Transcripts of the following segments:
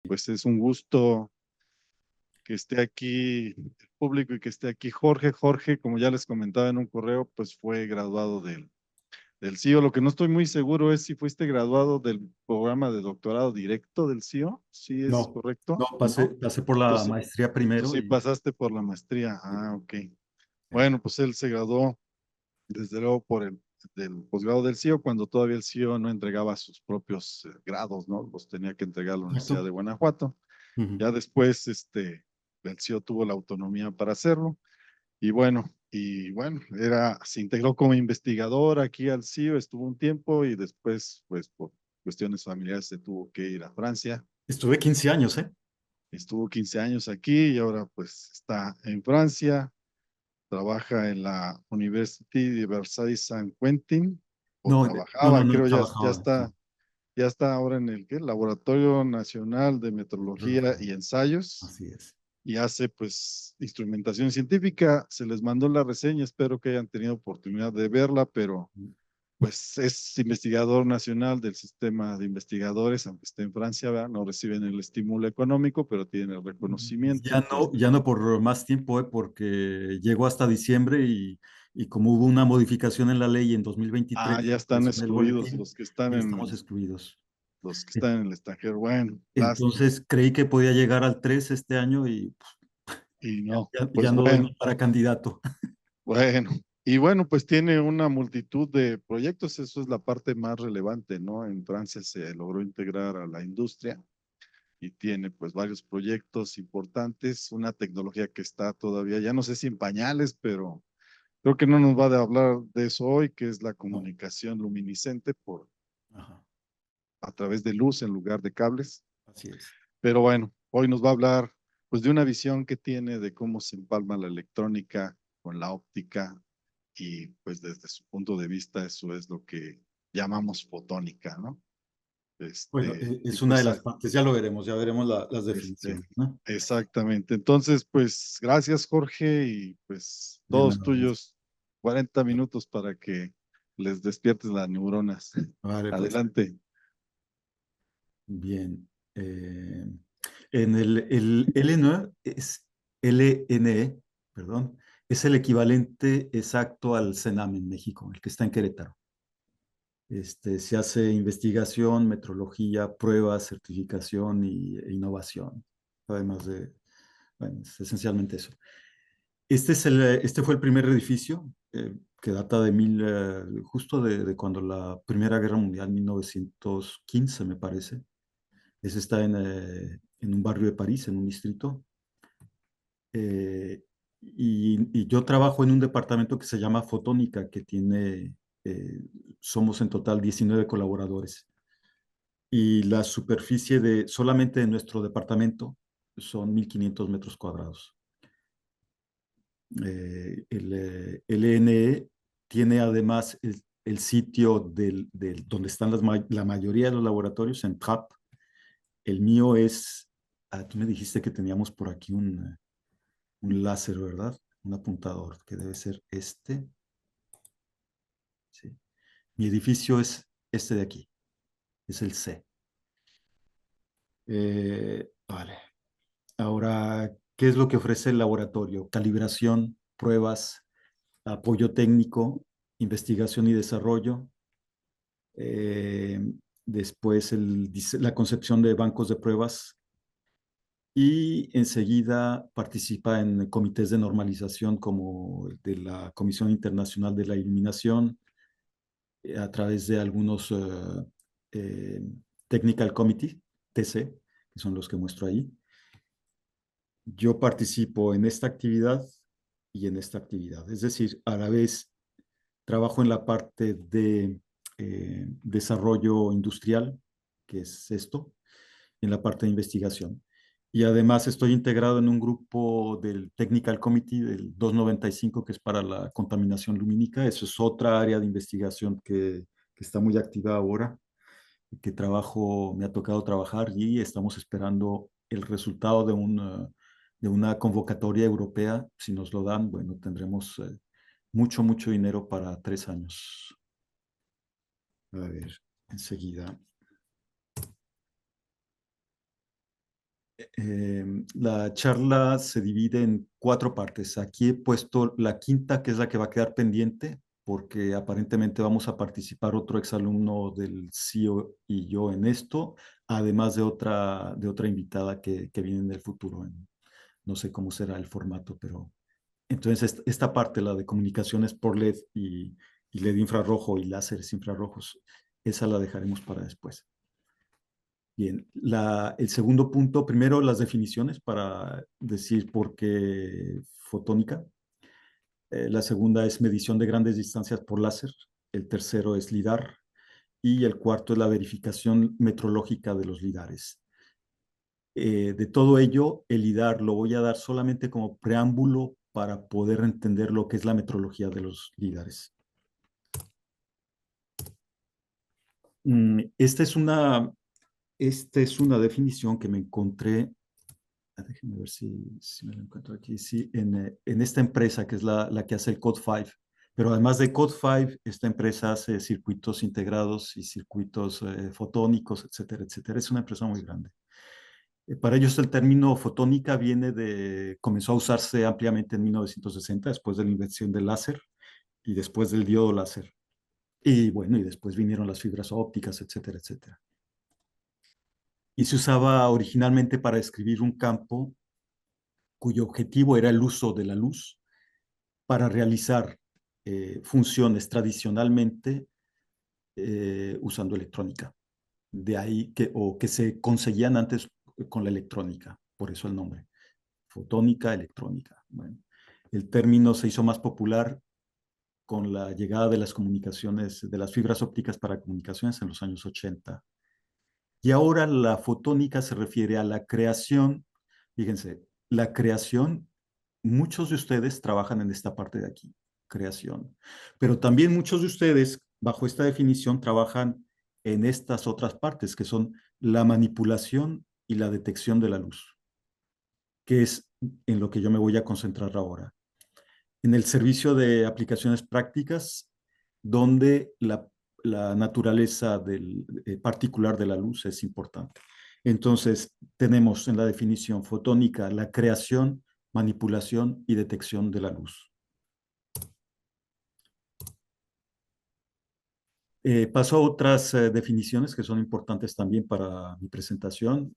Pues es un gusto que esté aquí el público y que esté aquí Jorge. Jorge, como ya les comentaba en un correo, pues fue graduado del CIO. Lo que no estoy muy seguro es si fuiste graduado del programa de doctorado directo del CIO. ¿Sí es No, correcto? no, ¿No? pasé por Tú la sí, maestría tú primero sí y pasaste por la maestría. sí, Ah, ok. ya. Bueno, pues él se graduó desde luego por el del posgrado del CIO, cuando todavía el CIO no entregaba sus propios grados, ¿no? Los tenía que entregar la Universidad Exacto. de Guanajuato. Ujú. Ya después, el CEO tuvo la autonomía para hacerlo y bueno, se integró como investigador aquí al CIO, estuvo un tiempo y después, pues por cuestiones familiares se tuvo que ir a Francia. Estuve 15 años, ¿eh? Estuvo 15 años aquí y ahora pues está en Francia, trabaja en la University de Versailles-Saint-Quentin, o No, no, no, trabajaba, no creo trabajaba. Sí. ya está ahora en el ¿qué? Laboratorio Nacional de Metrología Metrología. y Ensayos Así es. y hace pues instrumentación científica. Se les mandó la reseña, espero que hayan tenido oportunidad de verla, pero pues es investigador nacional del sistema de investigadores, aunque esté en Francia, ¿verdad? No reciben el estímulo económico, pero tienen el reconocimiento. Entonces, Ya no por más tiempo, porque llegó hasta diciembre y como hubo una modificación en la ley en 2023, ya están apareció en el excluidos boletín estamos excluidos. los que están en el extranjero. Bueno, lástima. Entonces creí que podía llegar al 3 este año y Y no, ya pues no doy bueno, ni para candidato. bueno. Y bueno, pues tiene una multitud de proyectos, eso es la parte más relevante, ¿no? En Francia se logró integrar a la industria y tiene pues varios proyectos importantes, una tecnología que está todavía, ya no sé si en pañales, pero creo que no nos va a hablar de eso hoy, que es la No. comunicación luminiscente Ajá, a través de luz en lugar de cables. así es. Pero bueno, hoy nos va a hablar pues de una visión que tiene de cómo se empalma la electrónica con la óptica y pues desde su punto de vista eso es lo que llamamos fotónica, ¿no? Bueno, Y es una de pues las partes, ya lo veremos, ya veremos las este, definiciones, ¿no? exactamente. Entonces, pues gracias Jorge y pues De todos nada. tuyos 40 minutos para que les despiertes las neuronas. Vale, pues, Adelante. bien. En el LNE LNE, perdón, es el equivalente exacto al CENAM en México, el que está en Querétaro. Se hace investigación, metrología, pruebas, certificación e innovación. Además de, bueno, es esencialmente eso. Este fue el primer edificio que data de justo de cuando la Primera Guerra Mundial, 1915, me parece. Ese está en un barrio de París, en un distrito. Eh, y yo trabajo en un departamento que se llama Fotónica, que eh, somos en total 19 colaboradores. Y la superficie solamente de nuestro departamento son 1.500 metros cuadrados. El LNE tiene además el sitio donde están la mayoría de los laboratorios en TRAP. El mío tú me dijiste que teníamos por aquí un láser, ¿verdad? Un apuntador, que debe ser este. Sí. Mi edificio es este de aquí, es el C. Vale. Ahora, ¿qué es lo que ofrece el laboratorio? Calibración, pruebas, apoyo técnico, investigación y desarrollo. eh, Después la concepción de bancos de pruebas y enseguida participa en comités de normalización como el de la Comisión Internacional de la Iluminación a través de algunos eh, Technical Committee, TC, que son los que muestro ahí. Yo participo en esta actividad y en esta actividad. Es decir, a la vez trabajo en la parte de desarrollo industrial, que es esto, y en la parte de investigación. Y además estoy integrado en un grupo del Technical Committee del 295, que es para la contaminación lumínica. Eso es otra área de investigación que está muy activa ahora, que me ha tocado trabajar y estamos esperando el resultado de una convocatoria europea. Si nos lo dan, bueno, tendremos mucho, mucho dinero para 3 años. A ver, enseguida. La charla se divide en 4 partes. Aquí he puesto la quinta, que es la que va a quedar pendiente, porque aparentemente vamos a participar otro exalumno del CIO y yo en esto, además de otra invitada que viene en el futuro. No sé cómo será el formato, pero entonces esta parte, la de comunicaciones por LED y LED infrarrojo y láseres infrarrojos, esa la dejaremos para después. Bien, el segundo punto, primero las definiciones para decir por qué fotónica. La segunda es medición de grandes distancias por láser. El tercero es LIDAR. Y el cuarto es la verificación metrológica de los LIDARes. De todo ello, el LIDAR lo voy a dar solamente como preámbulo para poder entender lo que es la metrología de los LIDARes. Esta es una definición que me encontré. Déjenme ver si me lo encuentro aquí. Sí, en esta empresa que es la que hace el Code 5. Pero además de Code 5, esta empresa hace circuitos integrados y circuitos fotónicos, etcétera, etcétera. Es una empresa muy grande. Para ellos el término fotónica comenzó a usarse ampliamente en 1960, después de la invención del láser y después del diodo láser. Y bueno, y después vinieron las fibras ópticas, etcétera, etcétera. Y se usaba originalmente para describir un campo cuyo objetivo era el uso de la luz para realizar funciones tradicionalmente usando electrónica. De ahí que se conseguían antes con la electrónica, por eso el nombre, fotónica, electrónica. Bueno, el término se hizo más popular con la llegada de las comunicaciones, de las fibras ópticas para comunicaciones en los años 80. Y ahora la fotónica se refiere a la creación, fíjense, la creación, muchos de ustedes trabajan en esta parte de aquí, creación, pero también muchos de ustedes, bajo esta definición, trabajan en estas otras partes, que son la manipulación y la detección de la luz, que es en lo que yo me voy a concentrar ahora. En el servicio de aplicaciones prácticas, donde la naturaleza particular de la luz es importante. Entonces, tenemos en la definición fotónica la creación, manipulación y detección de la luz. Paso a otras definiciones que son importantes también para mi presentación.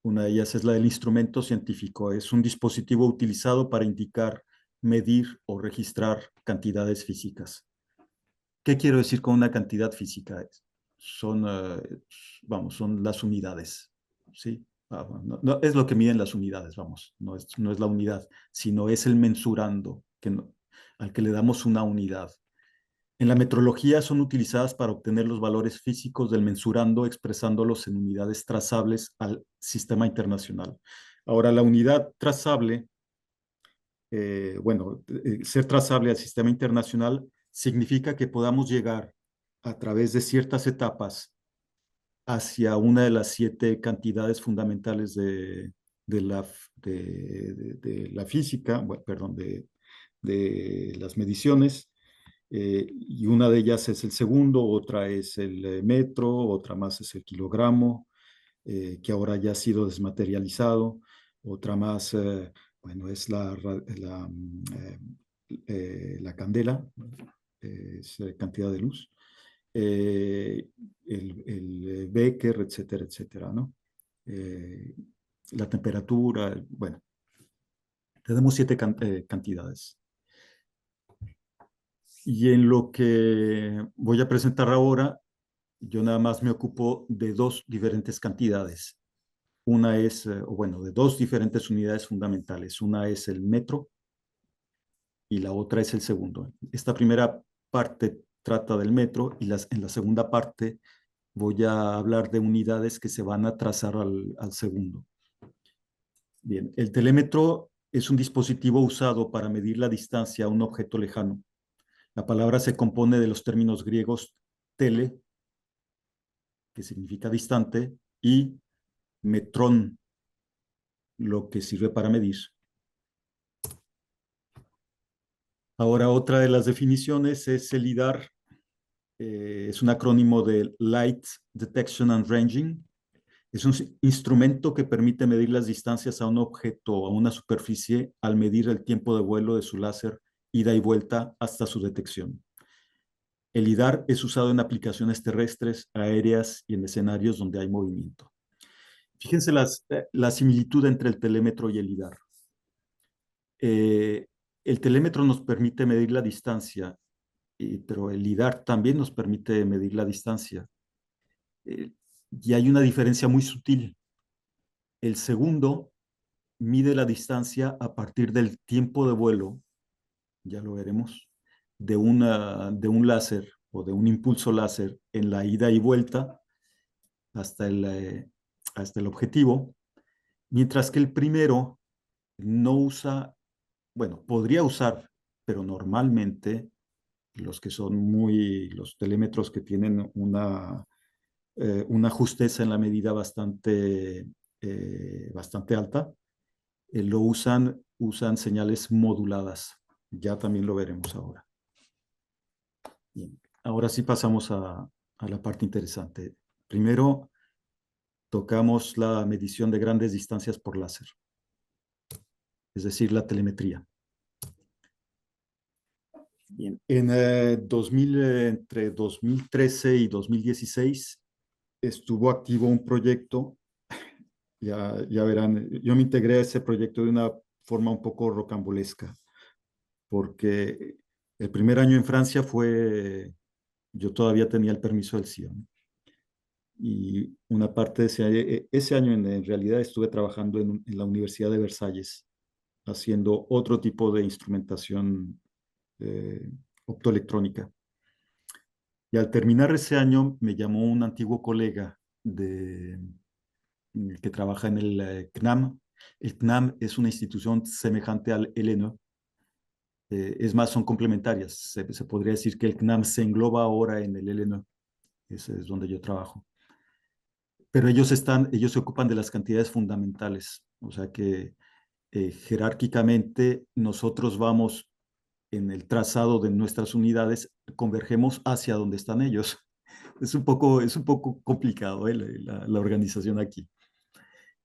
Una de ellas es la del instrumento científico. Es un dispositivo utilizado para indicar, medir o registrar cantidades físicas. ¿Qué quiero decir con una cantidad física? Son, son las unidades, ¿sí? Es lo que miden las unidades, vamos, no es la unidad, sino es el mensurando al que le damos una unidad. En la metrología son utilizadas para obtener los valores físicos del mensurando, expresándolos en unidades trazables al sistema internacional. Ahora, la unidad trazable, ser trazable al sistema internacional significa que podamos llegar a través de ciertas etapas hacia una de las 7 cantidades fundamentales de la física, bueno, perdón, de las mediciones, y una de ellas es el segundo, otra es el metro, otra más es el kilogramo, que ahora ya ha sido desmaterializado, otra más, bueno, es la candela, es cantidad de luz, el Becker, etcétera, etcétera, ¿no? La temperatura, bueno, tenemos 7 cantidades. Y en lo que voy a presentar ahora, yo nada más me ocupo de 2 diferentes cantidades. Una es, de 2 diferentes unidades fundamentales. Una es el metro y la otra es el segundo. Esta primera parte trata del metro y en la segunda parte voy a hablar de unidades que se van a trazar al segundo. Bien, el telémetro es un dispositivo usado para medir la distancia a un objeto lejano. La palabra se compone de los términos griegos tele, que significa distante, y metrón, lo que sirve para medir. Ahora, otra de las definiciones es el LIDAR. Es un acrónimo de Light Detection and Ranging. Es un instrumento que permite medir las distancias a un objeto o a una superficie al medir el tiempo de vuelo de su láser ida y vuelta hasta su detección. El LIDAR es usado en aplicaciones terrestres, aéreas y en escenarios donde hay movimiento. Fíjense la similitud entre el telémetro y el LIDAR. Eh, el telémetro nos permite medir la distancia, pero el LIDAR también nos permite medir la distancia. Y hay una diferencia muy sutil. El segundo mide la distancia a partir del tiempo de vuelo, ya lo veremos, de un láser o de un impulso láser en la ida y vuelta hasta hasta el objetivo, mientras que el primero no usa, bueno, podría usar, pero normalmente los que son los telémetros que tienen una justeza en la medida bastante alta, usan señales moduladas. Ya también lo veremos ahora. Bien. Ahora sí pasamos a la parte interesante. Primero, tocamos la medición de grandes distancias por láser, es decir, la telemetría. Bien. Entre 2013 y 2016 estuvo activo un proyecto, ya verán, yo me integré a ese proyecto de una forma un poco rocambolesca, porque el primer año en Francia yo todavía tenía el permiso del CIO, ¿no? Y una parte de ese año en realidad estuve trabajando en la Universidad de Versalles, haciendo otro tipo de instrumentación eh, optoelectrónica. Y al terminar ese año me llamó un antiguo colega que trabaja en el CNAM. El CNAM es una institución semejante al LNE. Es más, son complementarias. Se podría decir que el CNAM se engloba ahora en el LNE. Ese es donde yo trabajo. Pero ellos se ocupan de las cantidades fundamentales. O sea que jerárquicamente nosotros vamos en el trazado de nuestras unidades, convergemos hacia donde están ellos. Es un poco complicado la organización aquí.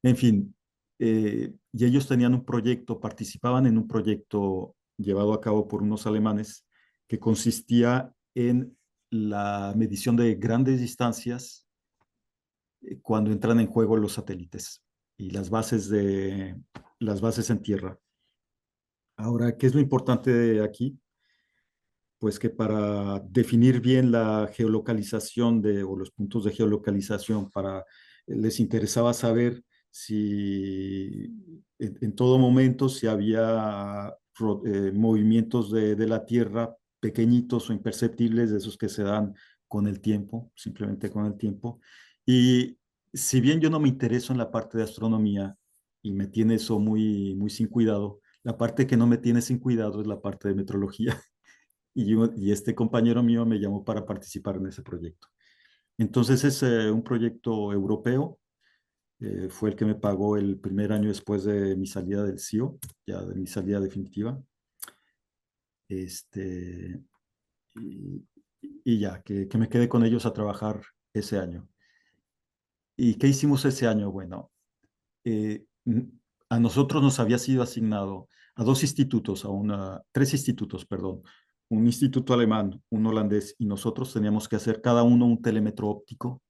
En fin, y ellos tenían un proyecto, participaban en un proyecto llevado a cabo por unos alemanes que consistía en la medición de grandes distancias cuando entran en juego los satélites y las bases en tierra. Ahora, ¿qué es lo importante de aquí? Pues que para definir bien la geolocalización o los puntos de geolocalización, les interesaba saber si en todo momento si había movimientos de la Tierra pequeñitos o imperceptibles, de esos que se dan con el tiempo, simplemente con el tiempo. Y si bien yo no me intereso en la parte de astronomía y me tiene eso muy sin cuidado, la parte que no me tiene sin cuidado es la parte de metrología. Y este compañero mío me llamó para participar en ese proyecto. Entonces es un proyecto europeo, fue el que me pagó el primer año después de mi salida del CIO, ya de mi salida definitiva. Este, y, y ya, que me quedé con ellos a trabajar ese año. ¿Y qué hicimos ese año? Bueno, eh, a nosotros nos había sido asignado a tres institutos, perdón, un instituto alemán, un holandés, y nosotros teníamos que hacer cada uno un telémetro óptico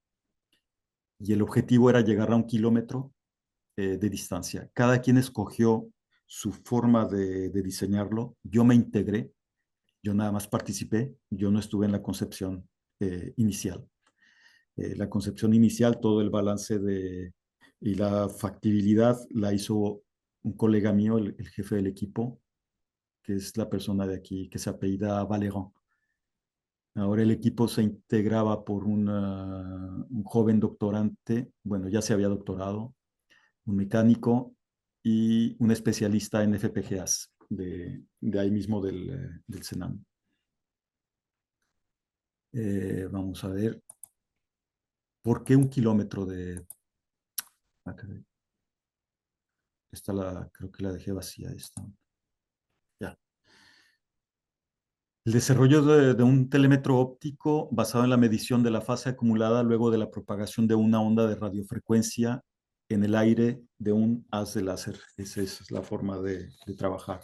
y el objetivo era llegar a 1 kilómetro de distancia. Cada quien escogió su forma de diseñarlo. Yo me integré, yo nada más participé, yo no estuve en la concepción inicial. La concepción inicial, todo el balance y la factibilidad la hizo un colega mío, el jefe del equipo, que es la persona de aquí, que se apellida Valerón. Ahora el equipo se integraba por un joven doctorante, bueno, ya se había doctorado, un mecánico y un especialista en FPGAs de ahí mismo del Senam. Vamos a ver, ¿por qué 1 kilómetro de... Creo que la dejé vacía esta. Ya. El desarrollo de un telémetro óptico basado en la medición de la fase acumulada luego de la propagación de una onda de radiofrecuencia en el aire de un haz de láser. Esa es la forma de trabajar.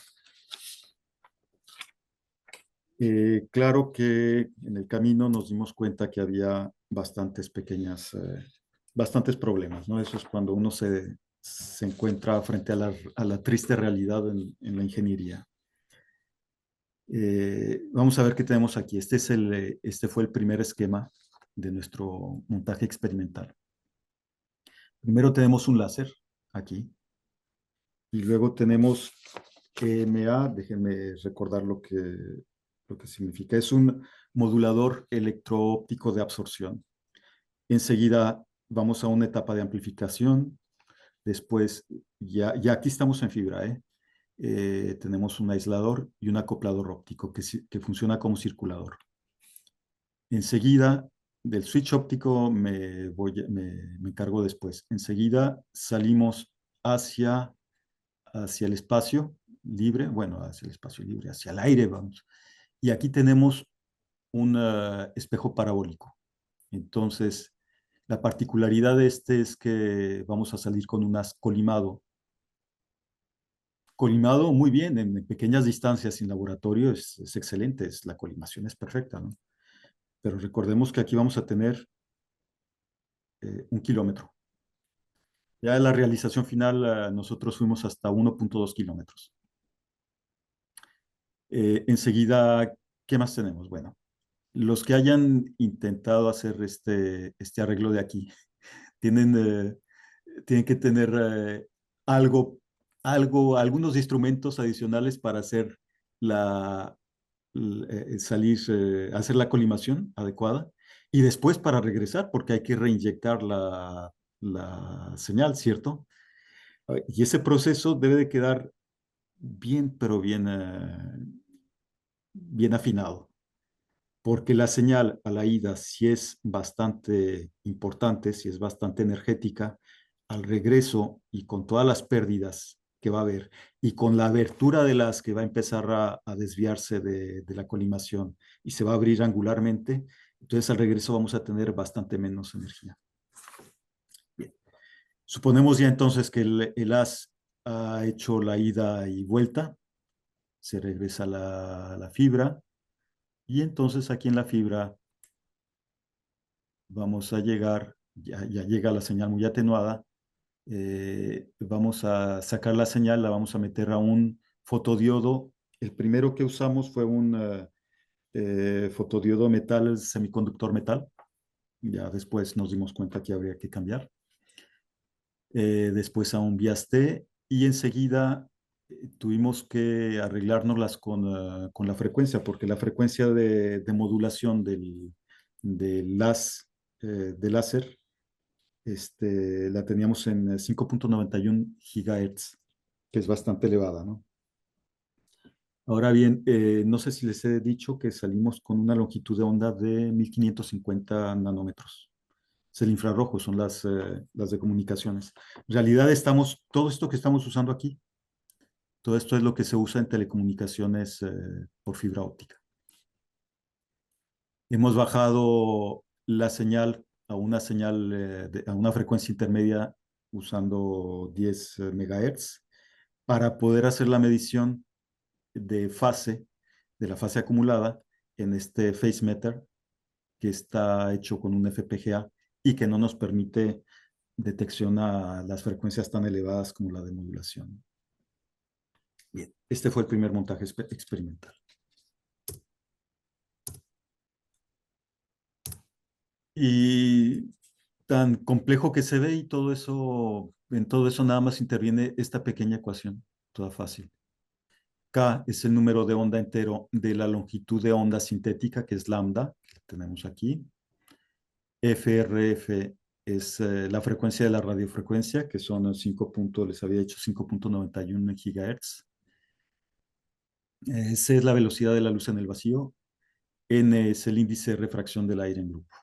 Claro que en el camino nos dimos cuenta que había bastantes problemas, ¿no? Eso es cuando uno se encuentra frente a la triste realidad en la ingeniería. Vamos a ver qué tenemos aquí. Este fue el primer esquema de nuestro montaje experimental. Primero tenemos un láser aquí y luego tenemos EMA. Déjenme recordar lo que significa. Es un modulador electro-óptico de absorción. Enseguida vamos a una etapa de amplificación. Después, ya aquí estamos en fibra, ¿eh? Tenemos un aislador y un acoplador óptico que funciona como circulador. Enseguida, del switch óptico me encargo después. Enseguida salimos hacia el espacio libre, bueno, hacia el espacio libre, hacia el aire, vamos. Y aquí tenemos un espejo parabólico. Entonces, la particularidad de este es que vamos a salir con un haz colimado. Colimado muy bien, en pequeñas distancias sin laboratorio es excelente, la colimación es perfecta, ¿no? Pero recordemos que aquí vamos a tener 1 kilómetro. Ya en la realización final nosotros fuimos hasta 1.2 kilómetros. Enseguida, ¿qué más tenemos? Bueno, los que hayan intentado hacer este arreglo de aquí tienen, tienen que tener algo, algunos instrumentos adicionales para hacer hacer la colimación adecuada y después para regresar, porque hay que reinyectar la señal, ¿cierto? Y ese proceso debe de quedar bien, pero bien afinado, porque la señal a la ida, si es bastante importante, si es bastante energética, al regreso y con todas las pérdidas que va a haber y con la abertura de las que va a empezar a desviarse de la colimación y se va a abrir angularmente, entonces al regreso vamos a tener bastante menos energía. Bien. Suponemos ya entonces que el haz ha hecho la ida y vuelta, se regresa la fibra y entonces aquí en la fibra vamos a llegar, ya llega la señal muy atenuada, vamos a sacar la señal, la vamos a meter a un fotodiodo. El primero que usamos fue un fotodiodo metal, semiconductor metal. Ya después nos dimos cuenta que habría que cambiar. Después a un vías T y enseguida tuvimos que arreglárnoslas con la frecuencia, porque la frecuencia de modulación del láser la teníamos en 5.91 gigahertz, que es bastante elevada, ¿no? Ahora bien, no sé si les he dicho que salimos con una longitud de onda de 1550 nanómetros. Es el infrarrojo, son las de comunicaciones. En realidad todo esto que estamos usando aquí, todo esto es lo que se usa en telecomunicaciones por fibra óptica. Hemos bajado la señal a a una frecuencia intermedia usando 10 megahertz para poder hacer la medición de de la fase acumulada en este phase meter que está hecho con un FPGA y que no nos permite detección a las frecuencias tan elevadas como la de modulación. Bien, este fue el primer montaje experimental. Y tan complejo que se ve y todo eso, en todo eso nada más interviene esta pequeña ecuación, toda fácil. K es el número de onda entero de la longitud de onda sintética, que es lambda, que tenemos aquí. FRF es la frecuencia de la radiofrecuencia, que son 5 les había dicho 5.91 gigahertz. C es la velocidad de la luz en el vacío. N es el índice de refracción del aire en grupo.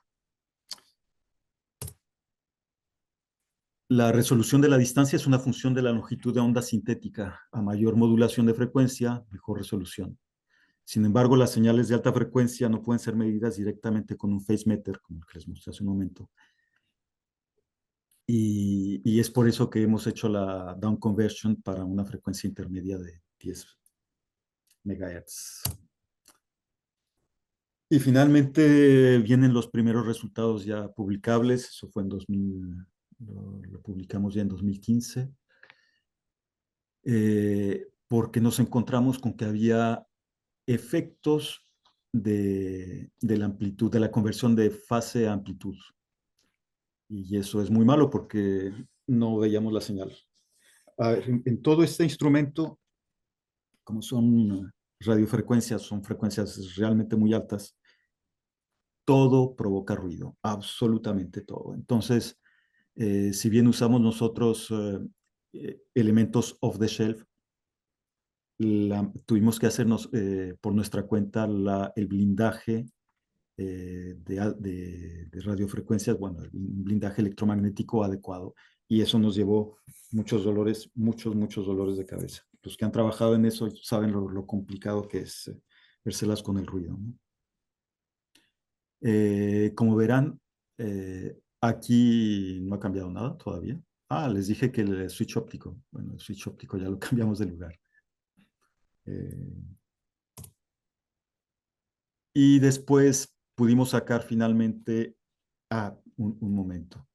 La resolución de la distancia es una función de la longitud de onda sintética. A mayor modulación de frecuencia, mejor resolución. Sin embargo, las señales de alta frecuencia no pueden ser medidas directamente con un phase meter, como el que les mostré hace un momento. Y es por eso que hemos hecho la down conversion para una frecuencia intermedia de 10 MHz. Y finalmente vienen los primeros resultados ya publicables. Eso fue en 2000, lo publicamos ya en 2015, porque nos encontramos con que había efectos de la amplitud, de la conversión de fase a amplitud. Y eso es muy malo porque no veíamos la señal. A ver, en todo este instrumento, como son radiofrecuencias, son frecuencias realmente muy altas, todo provoca ruido, absolutamente todo. Entonces, si bien usamos nosotros elementos off the shelf, tuvimos que hacernos por nuestra cuenta el blindaje de radiofrecuencias, bueno, un blindaje electromagnético adecuado. Y eso nos llevó muchos dolores, muchos dolores de cabeza. Los que han trabajado en eso saben lo complicado que es vérselas con el ruido, ¿no? Como verán, aquí no ha cambiado nada todavía. Ah, les dije que el switch óptico. Bueno, el switch óptico ya lo cambiamos de lugar. Eh, y después pudimos sacar finalmente, un momento.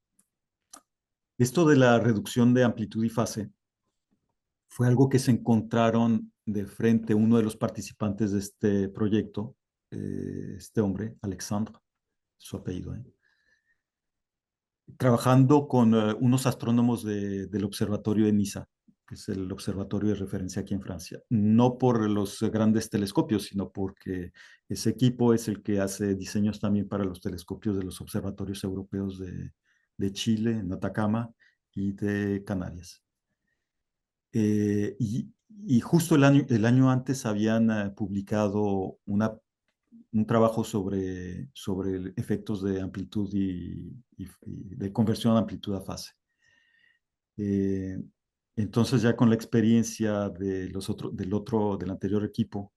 Esto de la reducción de amplitud y fase fue algo que se encontraron de frente uno de los participantes de este proyecto, este hombre, Alexandre, su apellido, trabajando con unos astrónomos del observatorio de Niza, que es el observatorio de referencia aquí en Francia. No por los grandes telescopios, sino porque ese equipo es el que hace diseños también para los telescopios de los observatorios europeos de Chile, en Atacama, y de Canarias. Y justo el año antes habían publicado un trabajo sobre efectos de amplitud y de conversión de amplitud a fase. Eh, entonces ya con la experiencia del anterior equipo,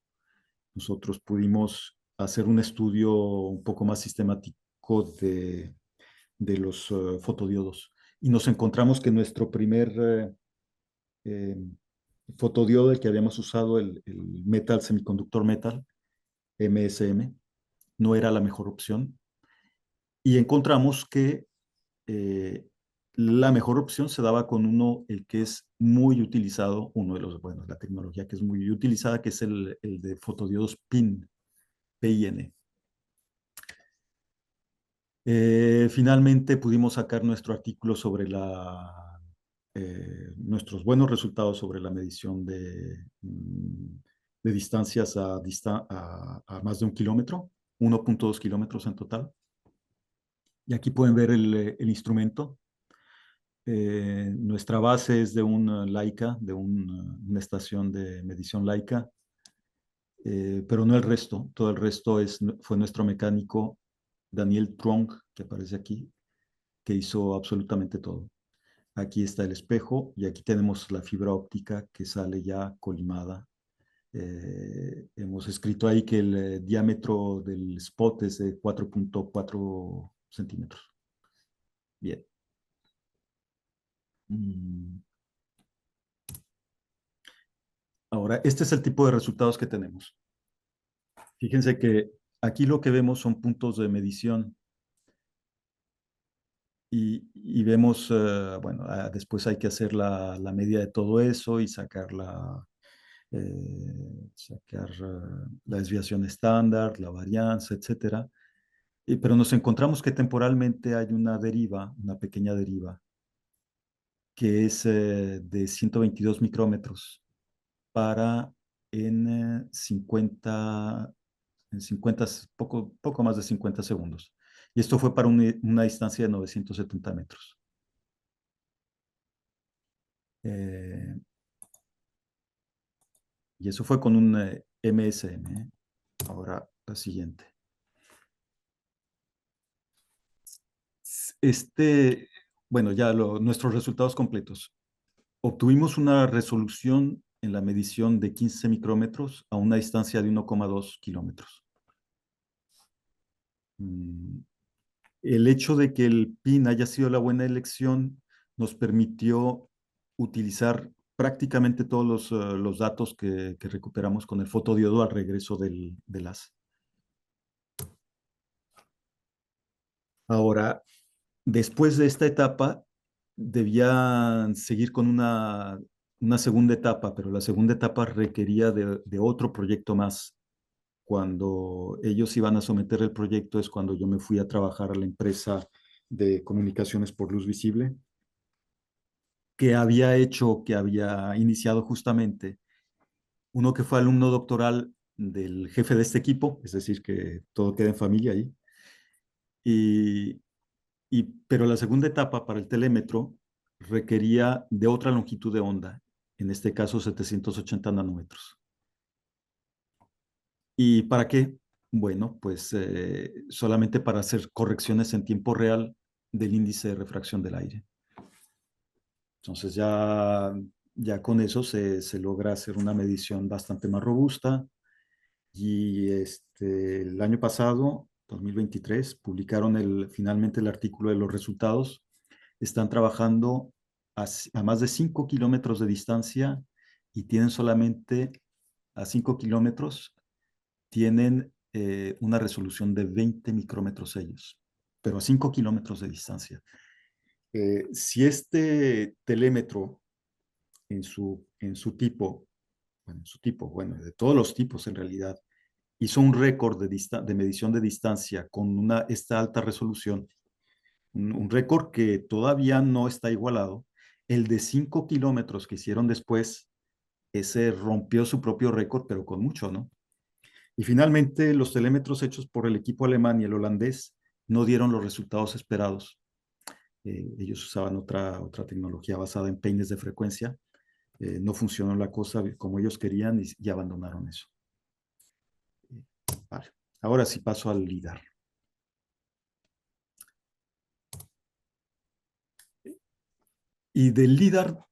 nosotros pudimos hacer un estudio un poco más sistemático de los fotodiodos. Y nos encontramos que nuestro primer eh, fotodiodo, el que habíamos usado, el metal, semiconductor metal, MSM, no era la mejor opción. Y encontramos que eh, la mejor opción se daba con el que es muy utilizado, uno de los, bueno, la tecnología que es muy utilizada, que es el de fotodiodos PIN, PIN. Finalmente pudimos sacar nuestro artículo sobre nuestros buenos resultados sobre la medición de distancias a más de 1 kilómetro, 1.2 kilómetros en total. Y aquí pueden ver el instrumento. Nuestra base es de un Leica, de una estación de medición Leica, pero no el resto. Todo el resto fue nuestro mecánico Daniel Trong, que aparece aquí, que hizo absolutamente todo. Aquí está el espejo y aquí tenemos la fibra óptica que sale ya colimada. Hemos escrito ahí que el diámetro del spot es de 4.4 centímetros. Bien. Ahora, este es el tipo de resultados que tenemos. Fíjense que aquí lo que vemos son puntos de medición y vemos, bueno, después hay que hacer la medida de todo eso y sacar la desviación estándar, la varianza, etcétera. Pero nos encontramos que temporalmente hay una deriva, una pequeña deriva, que es de 122 micrómetros para en 50, poco más de 50 segundos. Y esto fue para una distancia de 970 metros. Eh, y eso fue con un MSM. Ahora, la siguiente. Bueno, ya nuestros resultados completos. Obtuvimos una resolución en la medición de 15 micrómetros a una distancia de 1,2 kilómetros. El hecho de que el PIN haya sido la buena elección nos permitió utilizar prácticamente todos los datos que recuperamos con el fotodiodo al regreso del haz. Ahora, después de esta etapa, debía seguir con una segunda etapa, pero la segunda etapa requería de otro proyecto más. Cuando ellos iban a someter el proyecto es cuando yo me fui a trabajar a la empresa de comunicaciones por luz visible, que había iniciado justamente uno que fue alumno doctoral del jefe de este equipo, es decir, que todo queda en familia ahí. Y, pero la segunda etapa para el telémetro requería de otra longitud de onda, en este caso 780 nanómetros. ¿Y para qué? Bueno, pues solamente para hacer correcciones en tiempo real del índice de refracción del aire. Entonces ya con eso se logra hacer una medición bastante más robusta. Y el año pasado, 2023, publicaron finalmente el artículo de los resultados. Están trabajando a más de 5 kilómetros de distancia y tienen solamente a 5 kilómetros, tienen una resolución de 20 micrómetros ellos, pero a 5 kilómetros de distancia. Si este telémetro bueno, de todos los tipos en realidad, hizo un récord de medición de distancia con esta alta resolución, un récord que todavía no está igualado. El de 5 kilómetros que hicieron después, ese rompió su propio récord, pero con mucho, ¿no? Y finalmente, los telémetros hechos por el equipo alemán y el holandés no dieron los resultados esperados. Ellos usaban otra tecnología basada en peines de frecuencia. No funcionó la cosa como ellos querían y abandonaron eso. Vale. Ahora sí paso al LIDAR. Y del LIDAR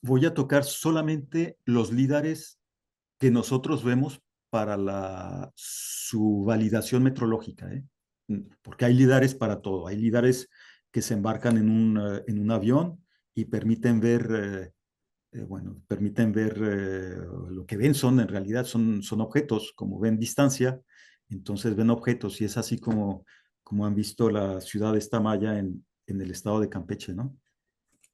voy a tocar solamente los LIDARes que nosotros vemos para su validación metrológica, ¿eh? Porque hay LIDARes para todo. Hay LIDARes que se embarcan en un avión y permiten ver lo que ven en realidad son objetos, como ven distancia, entonces ven objetos y es así como han visto la ciudad de Tamaya en el estado de Campeche, ¿no?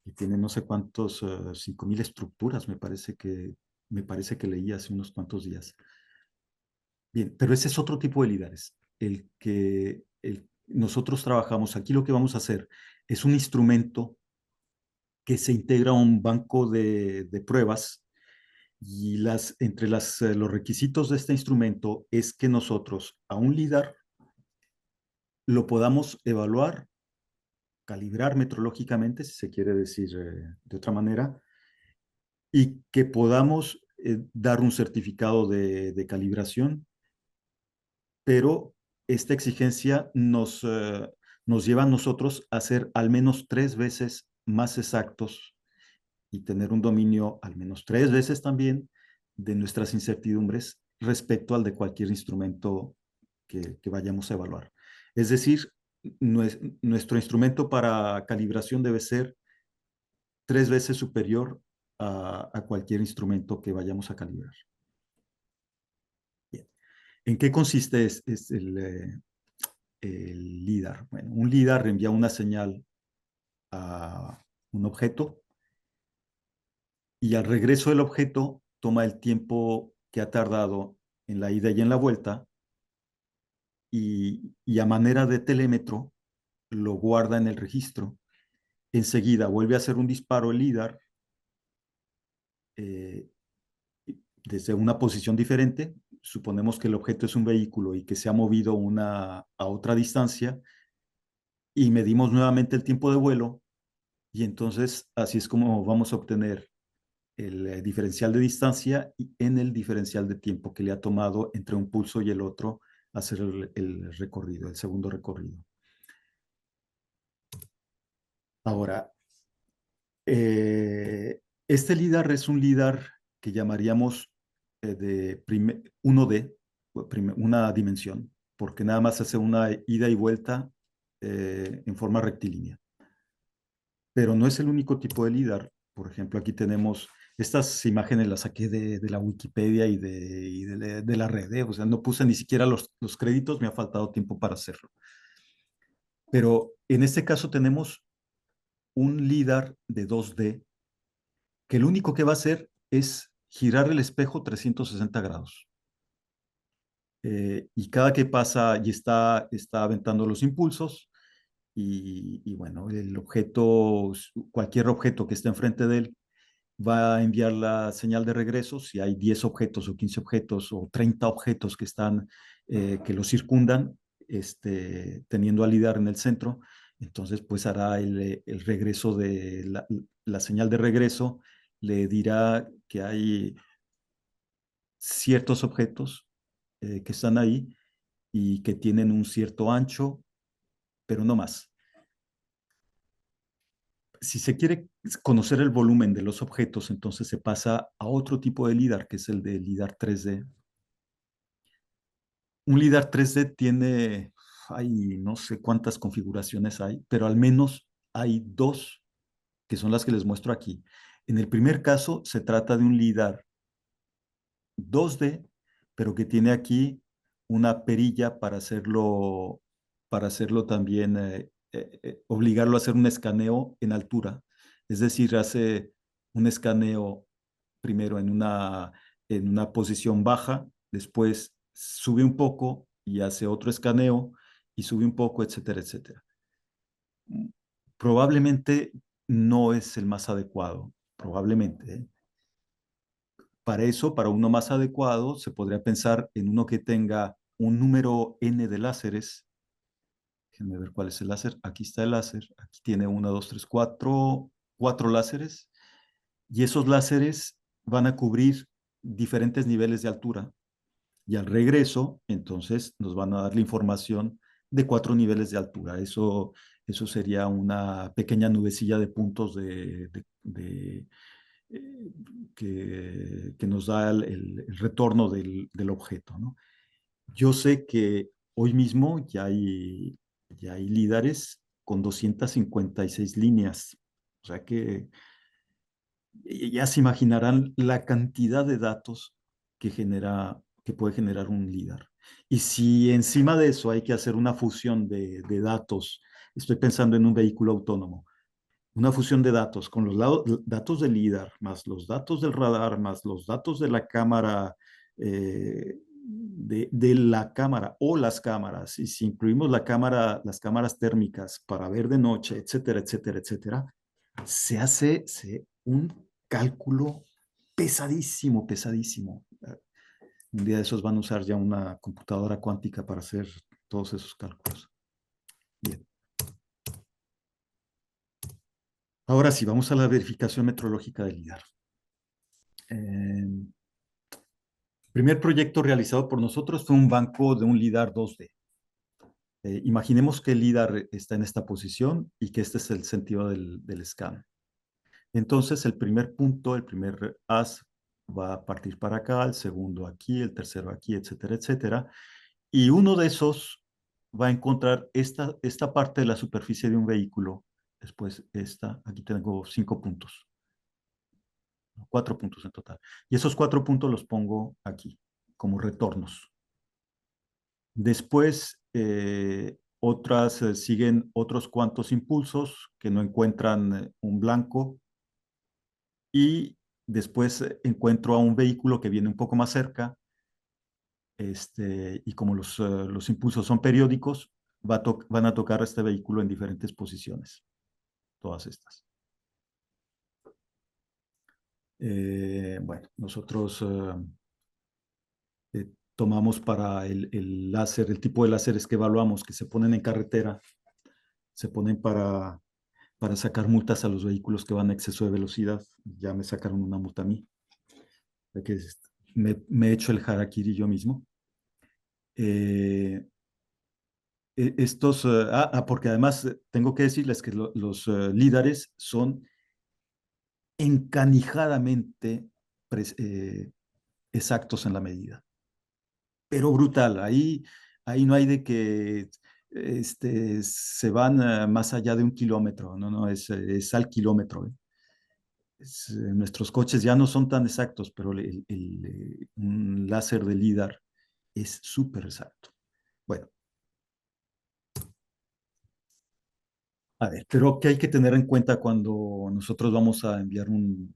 Y tiene no sé cuántos, 5,000 estructuras, me parece que leí hace unos cuantos días. Bien, pero ese es otro tipo de LIDARes. Nosotros trabajamos, aquí lo que vamos a hacer es un instrumento que se integra a un banco de pruebas y los requisitos de este instrumento es que nosotros a un LIDAR lo podamos evaluar, calibrar metrológicamente, si se quiere decir de otra manera, y que podamos dar un certificado de calibración, pero esta exigencia nos lleva a nosotros a ser al menos 3 veces más exactos y tener un dominio al menos 3 veces también de nuestras incertidumbres respecto al de cualquier instrumento que vayamos a evaluar. Es decir, nuestro instrumento para calibración debe ser 3 veces superior a cualquier instrumento que vayamos a calibrar. Bien. ¿En qué consiste el LIDAR? Bueno, un LIDAR envía una señal a un objeto y al regreso del objeto toma el tiempo que ha tardado en la ida y en la vuelta y a manera de telémetro lo guarda en el registro. Enseguida vuelve a hacer un disparo el LIDAR eh, desde una posición diferente. Suponemos que el objeto es un vehículo y que se ha movido a otra distancia y medimos nuevamente el tiempo de vuelo y entonces así es como vamos a obtener el diferencial de distancia en el diferencial de tiempo que le ha tomado entre un pulso y el otro hacer el recorrido, el segundo recorrido. Ahora, este LIDAR es un LIDAR que llamaríamos 1D, una dimensión, porque nada más hace una ida y vuelta en forma rectilínea. Pero no es el único tipo de LIDAR. Por ejemplo, aquí tenemos estas imágenes, las saqué de la Wikipedia y de la red, ¿eh? O sea, no puse ni siquiera los créditos, me ha faltado tiempo para hacerlo. Pero en este caso tenemos un LIDAR de 2D que lo único que va a hacer es girar el espejo 360 grados. Y cada que pasa y está aventando los impulsos, y bueno, el objeto, cualquier objeto que esté enfrente de él, va a enviar la señal de regreso. Si hay 10 objetos o 15 objetos o 30 objetos que lo circundan, teniendo al LIDAR en el centro, entonces pues hará el regreso de la señal de regreso, le dirá que hay ciertos objetos que están ahí y que tienen un cierto ancho, pero no más. Si se quiere conocer el volumen de los objetos, entonces se pasa a otro tipo de LIDAR, que es el de LIDAR 3D. Un LIDAR 3D tiene, hay no sé cuántas configuraciones hay, pero al menos hay dos que son las que les muestro aquí. En el primer caso, se trata de un LIDAR 2D, pero que tiene aquí una perilla para hacerlo también, obligarlo a hacer un escaneo en altura. Es decir, hace un escaneo primero en una posición baja, después sube un poco y hace otro escaneo y sube un poco, etcétera, etcétera. Probablemente no es el más adecuado, probablemente, ¿eh? Para eso, para uno más adecuado, se podría pensar en uno que tenga un número n de láseres. Déjenme ver cuál es el láser. Aquí está el láser. Aquí tiene 1, 2, 3, 4 láseres. Y esos láseres van a cubrir diferentes niveles de altura. Y al regreso, entonces, nos van a dar la información de 4 niveles de altura. Eso sería una pequeña nubecilla de puntos eh, que nos da el retorno del objeto, ¿no? Yo sé que hoy mismo ya hay líderes con 256 líneas. O sea que ya se imaginarán la cantidad de datos que puede generar un LIDAR. Y si encima de eso hay que hacer una fusión de datos, estoy pensando en un vehículo autónomo, una fusión de datos con los datos del LIDAR, más los datos del radar, más los datos de la cámara, de la cámara o las cámaras, y si incluimos las cámaras térmicas para ver de noche, etcétera, etcétera, etcétera, se hace un cálculo pesadísimo, pesadísimo. Un día de esos van a usar ya una computadora cuántica para hacer todos esos cálculos. Bien. Ahora sí, vamos a la verificación metrológica del LIDAR. El primer proyecto realizado por nosotros fue un banco de un LIDAR 2D. Imaginemos que el LIDAR está en esta posición y que este es el sentido del scan. Entonces, el primer punto, el primer haz va a partir para acá, el segundo aquí, el tercero aquí, etcétera, etcétera. Y uno de esos va a encontrar esta parte de la superficie de un vehículo. Después aquí tengo 5 puntos. 4 puntos en total. Y esos 4 puntos los pongo aquí, como retornos. Después, siguen otros cuantos impulsos que no encuentran un blanco. Y después encuentro a un vehículo que viene un poco más cerca. Y como los impulsos son periódicos, van a tocar a este vehículo en diferentes posiciones. Todas estas. Bueno, nosotros tomamos para el láser, el tipo de láseres que evaluamos, que se ponen en carretera, se ponen para sacar multas a los vehículos que van a exceso de velocidad. Ya me sacaron una multa a mí. Que me he hecho el harakiri yo mismo. Porque además tengo que decirles que los líderes son encanijadamente exactos en la medida. Pero brutal, ahí no hay de que se van más allá de 1 kilómetro, no, es al kilómetro. Nuestros coches ya no son tan exactos, pero un láser de LIDAR es súper exacto. Bueno, a ver, pero ¿qué hay que tener en cuenta cuando nosotros vamos a enviar un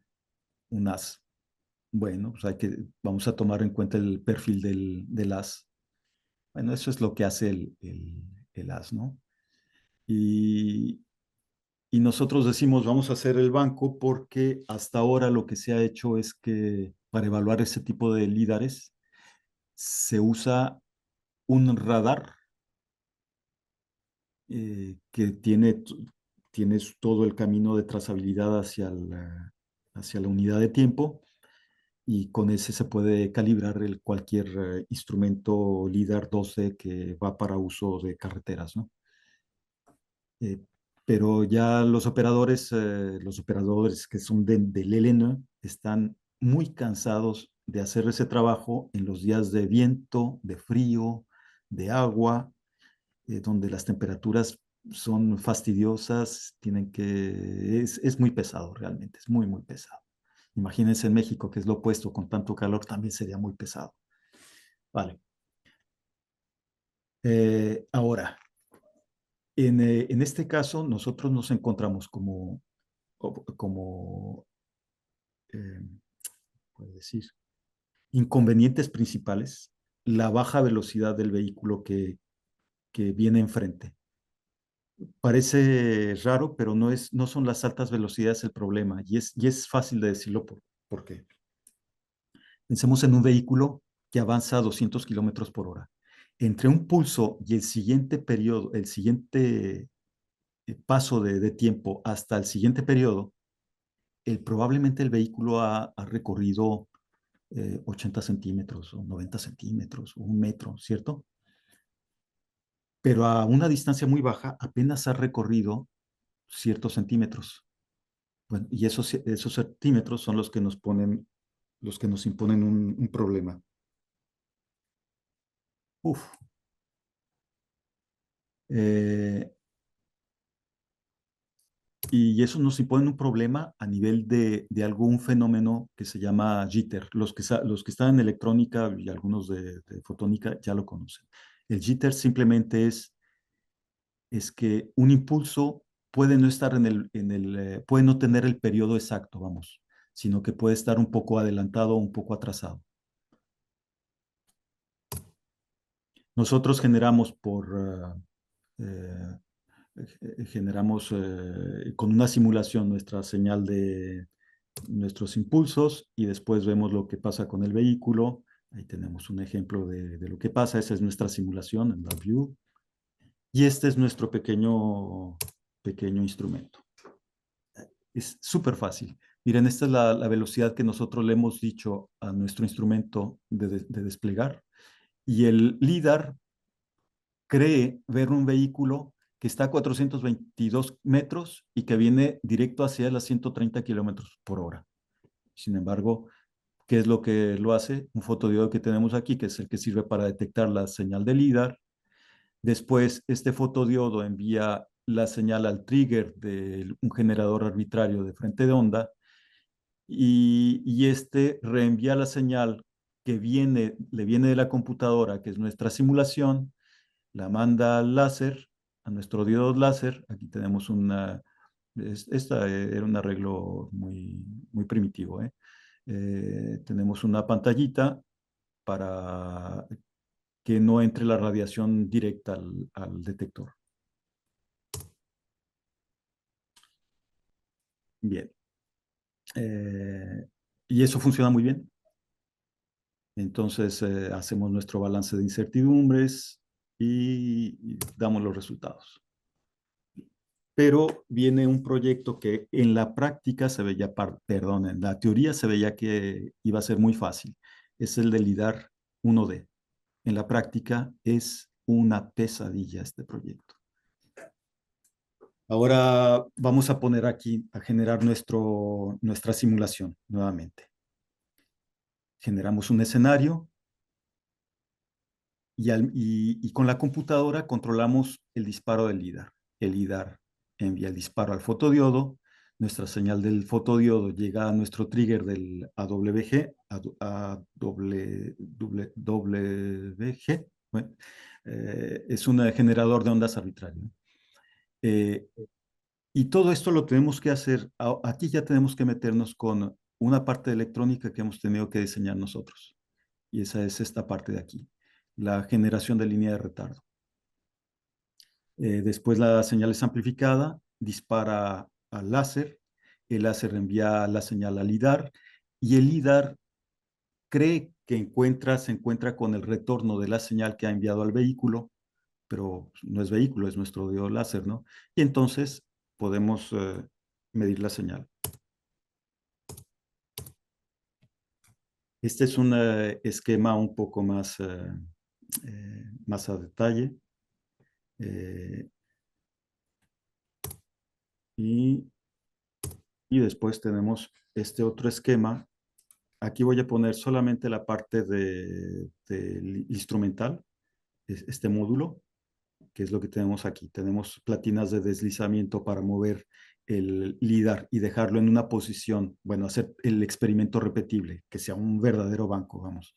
as? Bueno, pues vamos a tomar en cuenta el perfil del as. Bueno, eso es lo que hace el as, ¿no? Y, y nosotros decimos, vamos a hacer el banco porque hasta ahora lo que se ha hecho es que para evaluar ese tipo de lídares se usa un radar que tiene todo el camino de trazabilidad hacia la unidad de tiempo y con ese se puede calibrar cualquier instrumento LIDAR 12 que va para uso de carreteras, ¿no? Eh, pero ya los operadores que son del ELN están muy cansados de hacer ese trabajo en los días de viento, de frío, de agua, donde las temperaturas son fastidiosas, es muy pesado realmente, es muy, muy pesado. Imagínense en México, que es lo opuesto, con tanto calor también sería muy pesado. Vale. Ahora, en este caso, nosotros nos encontramos como eh, puedo decir, inconvenientes principales, la baja velocidad del vehículo que viene enfrente. Parece raro, pero no son las altas velocidades el problema, y es fácil de decirlo por qué. Pensemos en un vehículo que avanza a 200 kilómetros por hora. Entre un pulso y el siguiente periodo, el siguiente paso de tiempo hasta el siguiente periodo, probablemente el vehículo ha recorrido 80 centímetros o 90 centímetros o 1 metro, ¿cierto? Pero a una distancia muy baja apenas ha recorrido ciertos centímetros. Bueno, y esos centímetros son los que nos imponen un problema. Uf. Eh, y eso nos impone un problema a nivel de algún fenómeno que se llama jitter. Los que están en electrónica y algunos de fotónica ya lo conocen. El jitter simplemente es que un impulso puede no estar puede no tener el periodo exacto, vamos, sino que puede estar un poco adelantado o un poco atrasado. Nosotros generamos con una simulación nuestra señal de nuestros impulsos y después vemos lo que pasa con el vehículo. Ahí tenemos un ejemplo de lo que pasa. Esa es nuestra simulación en la view. Y este es nuestro pequeño instrumento. Es súper fácil. Miren, esta es la velocidad que nosotros le hemos dicho a nuestro instrumento de desplegar. Y el LIDAR cree ver un vehículo que está a 422 metros y que viene directo hacia las 130 kilómetros por hora. Sin embargo, ¿qué es lo que lo hace? Un fotodiodo que tenemos aquí, que es el que sirve para detectar la señal de LIDAR. Después, este fotodiodo envía la señal al trigger de un generador arbitrario de frente de onda y este reenvía la señal que le viene de la computadora, que es nuestra simulación, la manda al láser, a nuestro diodo láser. Aquí tenemos esta era un arreglo muy, muy primitivo, ¿eh? Tenemos una pantallita para que no entre la radiación directa al detector. Bien. Y eso funciona muy bien. Entonces hacemos nuestro balance de incertidumbres y damos los resultados. Pero viene un proyecto que en la práctica se veía, perdón, en la teoría se veía que iba a ser muy fácil. Es el de LIDAR 1D. En la práctica es una pesadilla este proyecto. Ahora vamos a poner aquí a generar nuestra simulación nuevamente. Generamos un escenario y con la computadora controlamos el disparo del LIDAR. El LIDAR envía el disparo al fotodiodo, nuestra señal del fotodiodo llega a nuestro trigger del AWG, AWG, bueno, es un generador de ondas arbitrario. Eh, y todo esto lo tenemos que hacer, aquí ya tenemos que meternos con una parte de electrónica que hemos tenido que diseñar nosotros. Y esa es esta parte de aquí, la generación de línea de retardo. Después la señal es amplificada, dispara al láser, el láser envía la señal al LIDAR y el LIDAR cree que se encuentra con el retorno de la señal que ha enviado al vehículo, pero no es vehículo, es nuestro diodo láser, ¿no? Y entonces podemos medir la señal. Este es un esquema un poco más a detalle. Eh, y, y después tenemos este otro esquema. Aquí voy a poner solamente la parte del instrumental, este módulo, que es lo que tenemos aquí. Tenemos platinas de deslizamiento para mover el LIDAR y dejarlo en una posición, bueno, hacer el experimento repetible, que sea un verdadero banco, vamos.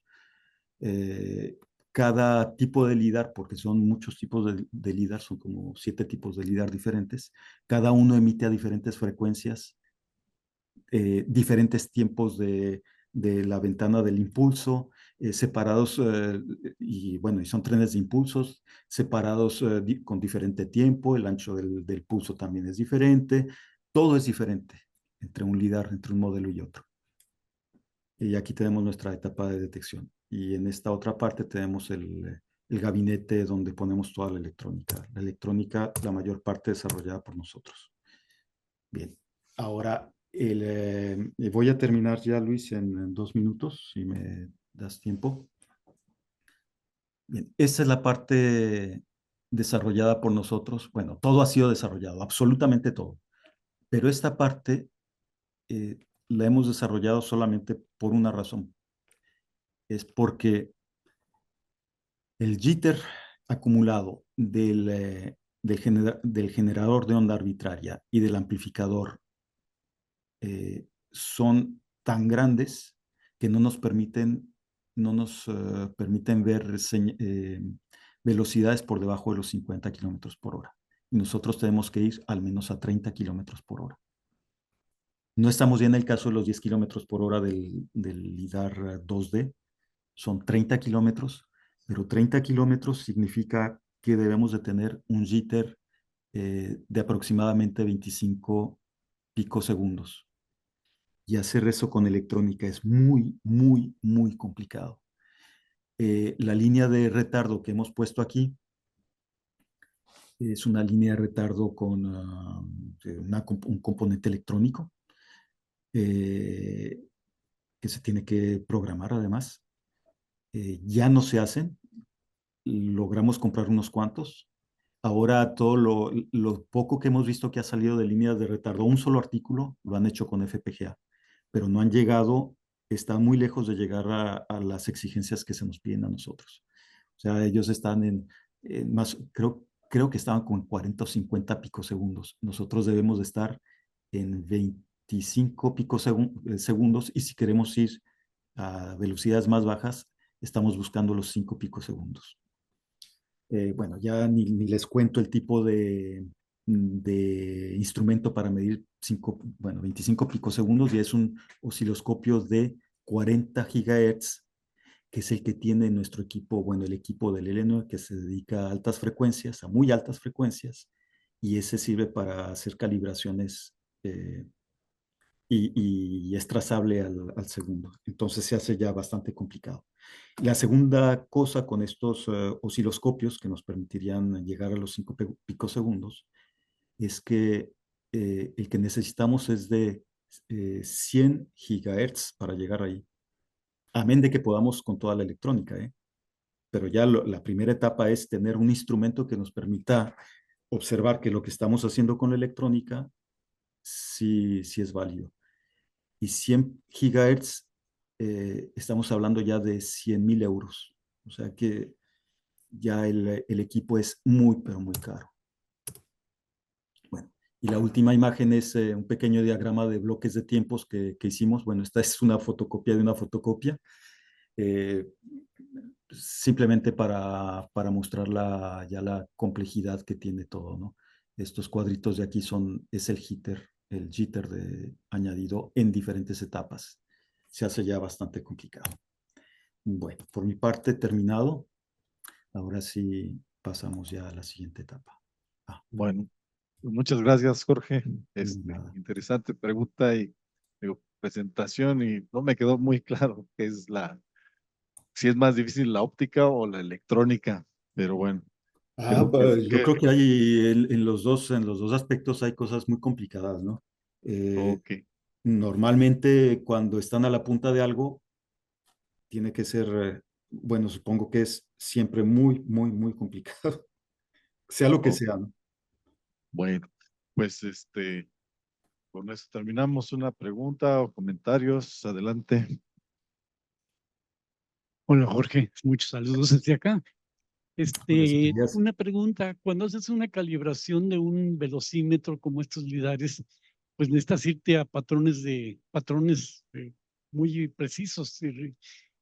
Eh, Cada tipo de LIDAR, porque son muchos tipos de LIDAR, son como 7 tipos de LIDAR diferentes, cada uno emite a diferentes frecuencias, diferentes tiempos de la ventana del impulso, separados, y bueno, y son trenes de impulsos separados con diferente tiempo, el ancho del pulso también es diferente, todo es diferente entre un LIDAR, entre un modelo y otro. Y aquí tenemos nuestra etapa de detección. Y en esta otra parte tenemos el gabinete donde ponemos toda la electrónica. La electrónica, la mayor parte desarrollada por nosotros. Bien, ahora voy a terminar ya, Luis, en 2 minutos, si me das tiempo. Bien, esta es la parte desarrollada por nosotros. Bueno, todo ha sido desarrollado, absolutamente todo. Pero esta parte eh, la hemos desarrollado solamente por una razón. Es porque el jitter acumulado del generador de onda arbitraria y del amplificador son tan grandes que no nos permiten ver velocidades por debajo de los 50 kilómetros por hora. Y nosotros tenemos que ir al menos a 30 kilómetros por hora. No estamos ya en el caso de los 10 kilómetros por hora del LIDAR 2D, son 30 kilómetros, pero 30 kilómetros significa que debemos de tener un jitter de aproximadamente 25 picosegundos. Y hacer eso con electrónica es muy, muy, muy complicado. La línea de retardo que hemos puesto aquí es una línea de retardo con un componente electrónico eh, que se tiene que programar además. Ya no se hacen, logramos comprar unos cuantos. Ahora todo lo poco que hemos visto que ha salido de líneas de retardo, un solo artículo, lo han hecho con FPGA, pero no han llegado, están muy lejos de llegar a las exigencias que se nos piden a nosotros. O sea, ellos están en más, creo que estaban con 40 o 50 picosegundos. Nosotros debemos de estar en 25 segundos y si queremos ir a velocidades más bajas, estamos buscando los 5 picosegundos. Bueno, ya ni les cuento el tipo de instrumento para medir 25 picosegundos y es un osciloscopio de 40 gigahertz, que es el que tiene nuestro equipo, bueno, el equipo del L9 que se dedica a altas frecuencias, a muy altas frecuencias, y ese sirve para hacer calibraciones y es trazable al segundo. Entonces se hace ya bastante complicado. La segunda cosa con estos osciloscopios que nos permitirían llegar a los 5 picosegundos es que el que necesitamos es de 100 gigahertz para llegar ahí. Amén de que podamos con toda la electrónica, ¿eh? Pero ya la primera etapa es tener un instrumento que nos permita observar que lo que estamos haciendo con la electrónica sí es válido. Y 100 gigahertz estamos hablando ya de 100,000 euros. O sea que ya el equipo es muy, pero muy caro. Bueno, y la última imagen es un pequeño diagrama de bloques de tiempos que hicimos. Bueno, esta es una fotocopia de una fotocopia, eh, simplemente para mostrar ya la complejidad que tiene todo, ¿no? Estos cuadritos de aquí es el jitter añadido en diferentes etapas. Se hace ya bastante complicado. Bueno, por mi parte terminado. Ahora sí pasamos ya a la siguiente etapa. Ah, Bueno, pues muchas gracias, Jorge. nada. Interesante pregunta y digo, presentación y no me quedó muy claro qué es si es más difícil la óptica o la electrónica, pero bueno, creo Pues, yo que, creo que hay en los dos aspectos hay cosas muy complicadas, ¿no? Eh, ok, Normalmente cuando están a la punta de algo, tiene que ser, bueno, supongo que es siempre muy, muy, muy complicado, sea lo que ok, sea, ¿no? bueno, pues con eso terminamos. Una pregunta o comentarios, adelante. Hola Jorge, muchos saludos desde acá. Hola, Zacarías. Una pregunta, cuando haces una calibración de un velocímetro como estos lidares, pues necesitas irte a patrones muy precisos.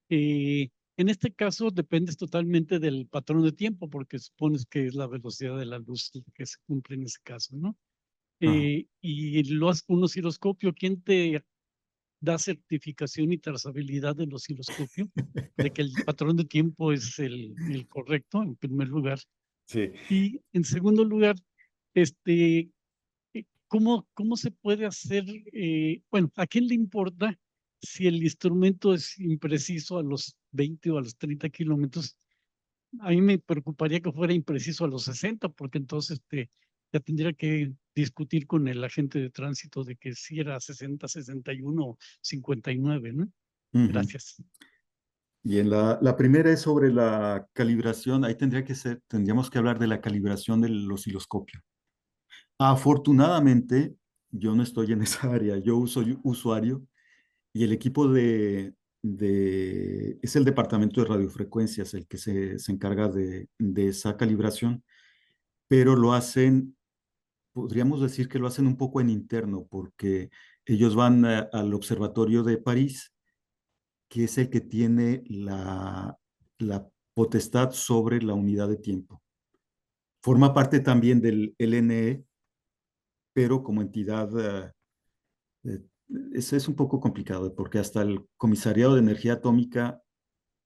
En este caso dependes totalmente del patrón de tiempo, porque supones que es la velocidad de la luz lo que se cumple en ese caso, ¿no? Ajá. Y lo haces con un osciloscopio. ¿Quién te da certificación y trazabilidad del osciloscopio de que el patrón de tiempo es el correcto, en primer lugar? Sí. Y en segundo lugar, ¿cómo se puede hacer? Bueno, ¿a quién le importa si el instrumento es impreciso a los 20 o a los 30 kilómetros? A mí me preocuparía que fuera impreciso a los 60, porque entonces ya tendría que discutir con el agente de tránsito de que si era 60, 61 o 59, ¿no? Ujú. Gracias. Bien, la primera es sobre la calibración. Ahí tendríamos que hablar de la calibración del osciloscopio. Afortunadamente, yo no estoy en esa área, yo soy usuario y el equipo es el departamento de radiofrecuencias el que se encarga de esa calibración, pero podríamos decir que lo hacen un poco en interno, porque ellos van al Observatorio de París, que es el que tiene la potestad sobre la unidad de tiempo. Forma parte también del LNE, pero como entidad, eh, es un poco complicado, porque hasta el Comisariado de Energía Atómica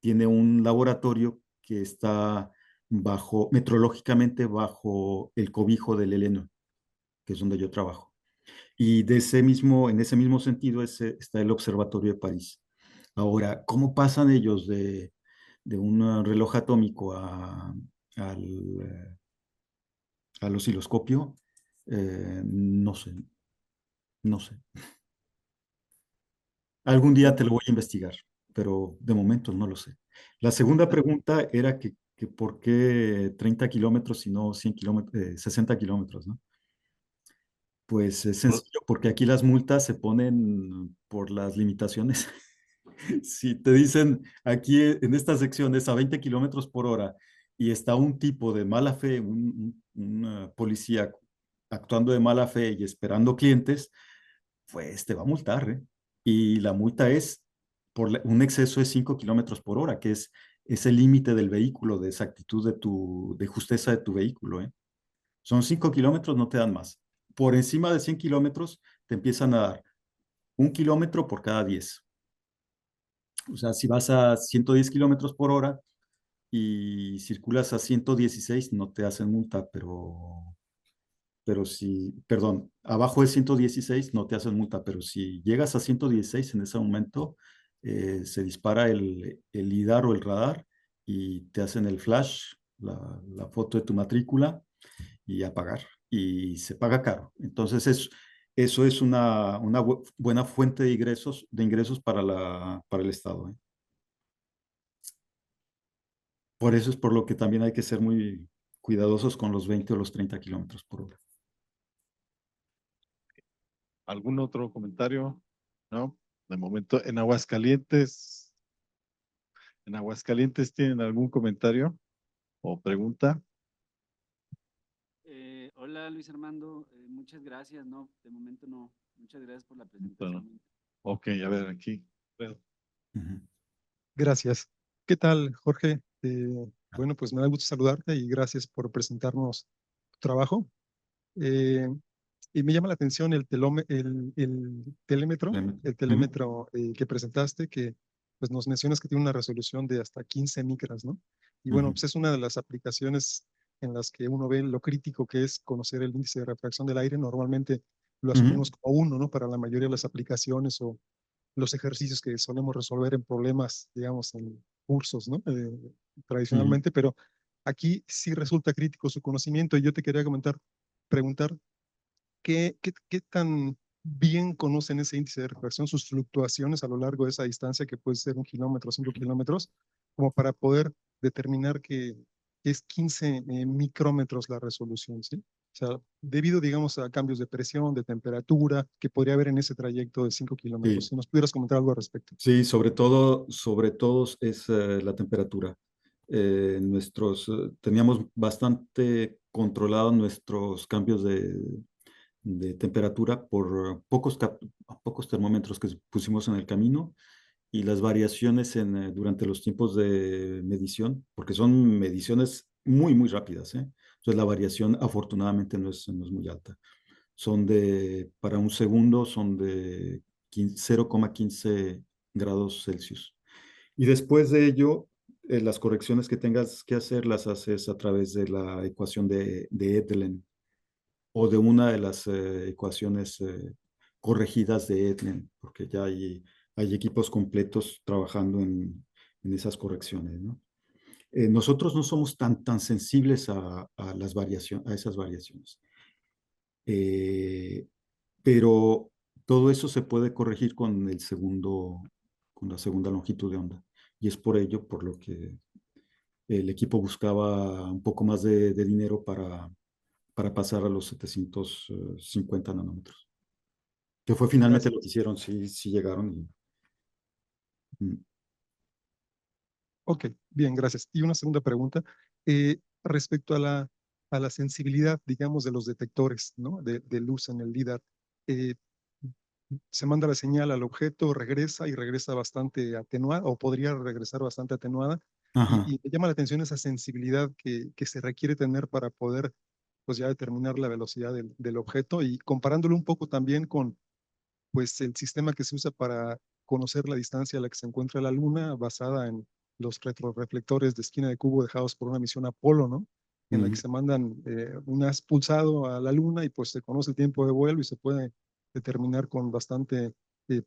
tiene un laboratorio que está metrológicamente bajo el cobijo del ELENO, que es donde yo trabajo. Y en ese mismo sentido está el Observatorio de París. Ahora, ¿cómo pasan ellos de un reloj atómico al, al osciloscopio? No sé, no sé. Algún día te lo voy a investigar, pero de momento no lo sé. La segunda pregunta era que por qué 30 kilómetros y no 100 kilómetros, 60 kilómetros, ¿no? Pues es Por- sencillo, porque aquí las multas se ponen por las limitaciones. Si te dicen aquí en esta sección es a 20 kilómetros por hora y está un tipo de mala fe, una policía actuando de mala fe y esperando clientes, pues te va a multar, ¿eh? Y la multa es por un exceso de 5 kilómetros por hora, que es el límite del vehículo, de exactitud de justeza de tu vehículo, ¿eh? Son 5 kilómetros, no te dan más. Por encima de 100 kilómetros te empiezan a dar 1 kilómetro por cada 10. O sea, si vas a 110 kilómetros por hora y circulas a 116, no te hacen multa, pero si, perdón, abajo de 116 no te hacen multa, pero si llegas a 116 en ese momento, se dispara el lidar o el radar y te hacen el flash, la foto de tu matrícula y a pagar. Y se paga caro. Entonces, eso es una buena fuente de ingresos para el Estado, ¿eh? Por eso es por lo que también hay que ser muy cuidadosos con los 20 o los 30 kilómetros por hora. ¿Algún otro comentario? ¿No? De momento, ¿en Aguascalientes tienen algún comentario o pregunta? Hola Luis Armando, muchas gracias, no, de momento no, muchas gracias por la Bueno, presentación. ok, a ver, aquí. Ujú. Gracias. ¿Qué tal, Jorge? Bueno, pues me da gusto saludarte y gracias por presentarnos tu trabajo. Eh, y me llama la atención el telémetro, que presentaste, que pues nos mencionas que tiene una resolución de hasta 15 micras, ¿no? Y bueno, Ujú. pues es una de las aplicaciones en las que uno ve lo crítico que es conocer el índice de refracción del aire. Normalmente lo asumimos como uno, ¿no? Para la mayoría de las aplicaciones o los ejercicios que solemos resolver en problemas, digamos, en cursos, ¿no? Ujú. Tradicionalmente, pero aquí sí resulta crítico su conocimiento y yo te quería preguntar, ¿qué tan bien conocen ese índice de refracción, sus fluctuaciones a lo largo de esa distancia que puede ser 1 kilómetro, 5 kilómetros, como para poder determinar que es 15 micrómetros la resolución, ¿sí? O sea, debido, digamos, a cambios de presión, de temperatura, que podría haber en ese trayecto de 5 kilómetros. Sí, Si nos pudieras comentar algo al respecto. sí, sobre todo es la temperatura. Teníamos bastante controlados nuestros cambios de temperatura por pocos termómetros que pusimos en el camino y las variaciones durante los tiempos de medición, porque son mediciones muy, muy rápidas, ¿eh? Entonces la variación afortunadamente no es muy alta. Para un segundo, son de 0,15 grados Celsius. Y después de ello, las correcciones que tengas que hacer las haces a través de la ecuación de Edlen o de una de las ecuaciones corregidas de Edlen, porque ya hay equipos completos trabajando en esas correcciones, ¿no? Nosotros no somos tan sensibles a esas variaciones. Eh, pero todo eso se puede corregir con la segunda longitud de onda. Y es por ello por lo que el equipo buscaba un poco más de dinero para pasar a los 750 nanómetros. Que fue finalmente Gracias. lo que hicieron, sí llegaron. Ok, bien, gracias. Y una segunda pregunta, respecto a la sensibilidad, digamos, de los detectores, ¿no? De luz en el LIDAR. Eh, Se manda la señal al objeto, regresa y regresa bastante atenuada, o podría regresar bastante atenuada. Ajá. Y me llama la atención esa sensibilidad que se requiere tener para poder, pues ya determinar la velocidad del objeto y comparándolo un poco también con, pues, el sistema que se usa para conocer la distancia a la que se encuentra la Luna, basada en los retroreflectores de esquina de cubo dejados por una misión Apolo, ¿no? En la que Ujú. se mandan un haz pulsado a la Luna y pues se conoce el tiempo de vuelo y se puede determinar con bastante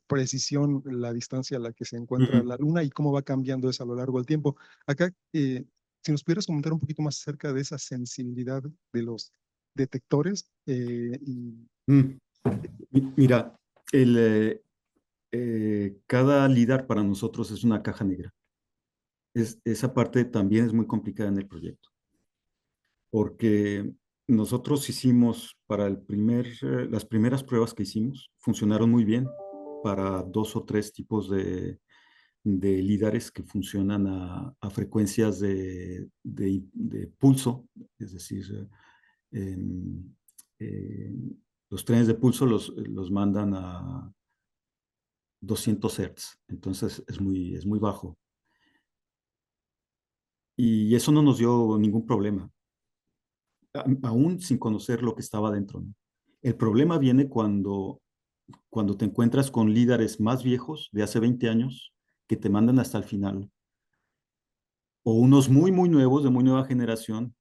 precisión la distancia a la que se encuentra Ujú. la Luna y cómo va cambiando eso a lo largo del tiempo. Acá, si nos pudieras comentar un poquito más acerca de esa sensibilidad de los detectores Mm. Mira, cada LIDAR para nosotros es una caja negra. Esa parte también es muy complicada en el proyecto, porque nosotros hicimos las primeras pruebas que hicimos, funcionaron muy bien para 2 o 3 tipos de LIDARes que funcionan a frecuencias de pulso, es decir, en- los trenes de pulso los mandan a 200 Hz, entonces es muy bajo. Y eso no nos dio ningún problema, aún sin conocer lo que estaba dentro, ¿no? El problema viene cuando te encuentras con líderes más viejos, de hace 20 años, que te mandan hasta el final, o unos muy, muy nuevos, de muy nueva generación,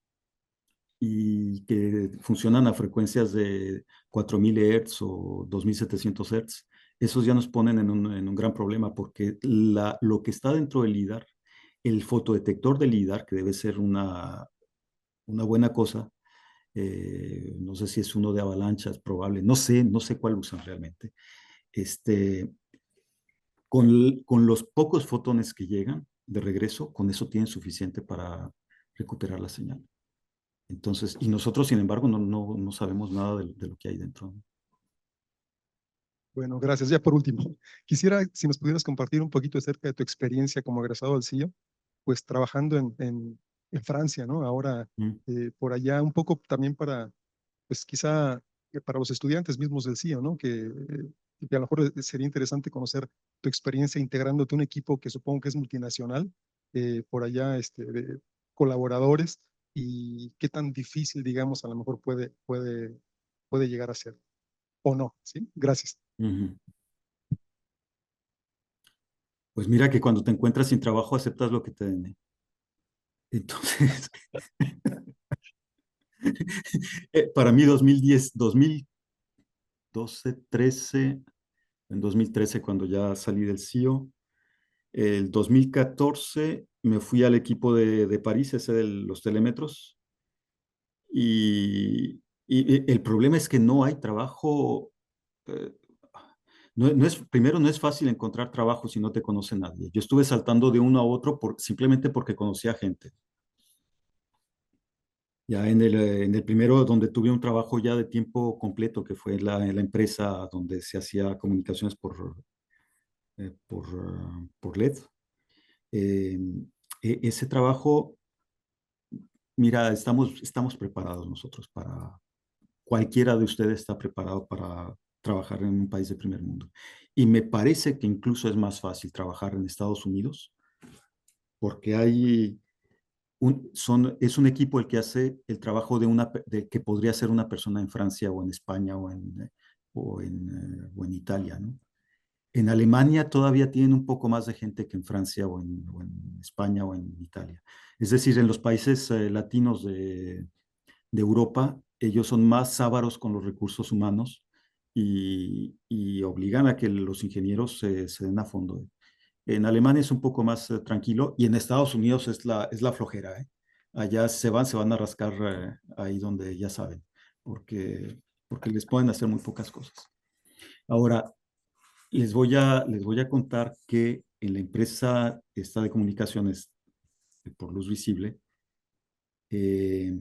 y que funcionan a frecuencias de 4000 Hz o 2700 Hz. Esos ya nos ponen en un gran problema, porque lo que está dentro del LIDAR, el fotodetector del LIDAR, que debe ser una buena cosa, no sé si es uno de avalanchas, probable, no sé cuál usan realmente. Este, con los pocos fotones que llegan de regreso, con eso tienen suficiente para recuperar la señal. Entonces, y nosotros, sin embargo, no sabemos nada de lo que hay dentro, ¿no? Bueno, gracias. Ya por último, quisiera si nos pudieras compartir un poquito acerca de tu experiencia como egresado del CIO, pues trabajando en Francia, ¿no? Ahora, Mm. por allá, un poco también para, pues quizá para los estudiantes mismos del CIO, ¿no? Que a lo mejor sería interesante conocer tu experiencia integrándote a un equipo que supongo que es multinacional, por allá, de colaboradores, y qué tan difícil, digamos, a lo mejor puede llegar a ser, o no, ¿sí? Gracias. Ujú. Pues mira que cuando te encuentras sin trabajo aceptas lo que te den, ¿eh? Entonces, para mí 2010, 2012, 13, en 2013 cuando ya salí del CIO, el 2014 me fui al equipo de París, ese de los telémetros, y el problema es que no hay trabajo. eh, Primero, no es fácil encontrar trabajo si no te conoce nadie. Yo estuve saltando de uno a otro simplemente porque conocía gente. Ya en el primero, donde tuve un trabajo ya de tiempo completo, que fue la empresa donde se hacía comunicaciones por LED. eh, Ese trabajo, mira, estamos preparados nosotros para, cualquiera de ustedes está preparado para trabajar en un país de primer mundo. Y me parece que incluso es más fácil trabajar en Estados Unidos porque es un equipo el que hace el trabajo de que podría ser una persona en Francia o en España o en Italia, ¿no? En Alemania todavía tienen un poco más de gente que en Francia o en España o en Italia. Es decir, en los países latinos de Europa, ellos son más ávaros con los recursos humanos y obligan a que los ingenieros se den a fondo. En Alemania es un poco más tranquilo y en Estados Unidos es la flojera, ¿eh? Allá se van a rascar ahí donde ya saben, porque les pueden hacer muy pocas cosas. Ahora, les voy a contar que en la empresa esta de comunicaciones por luz visible, eh,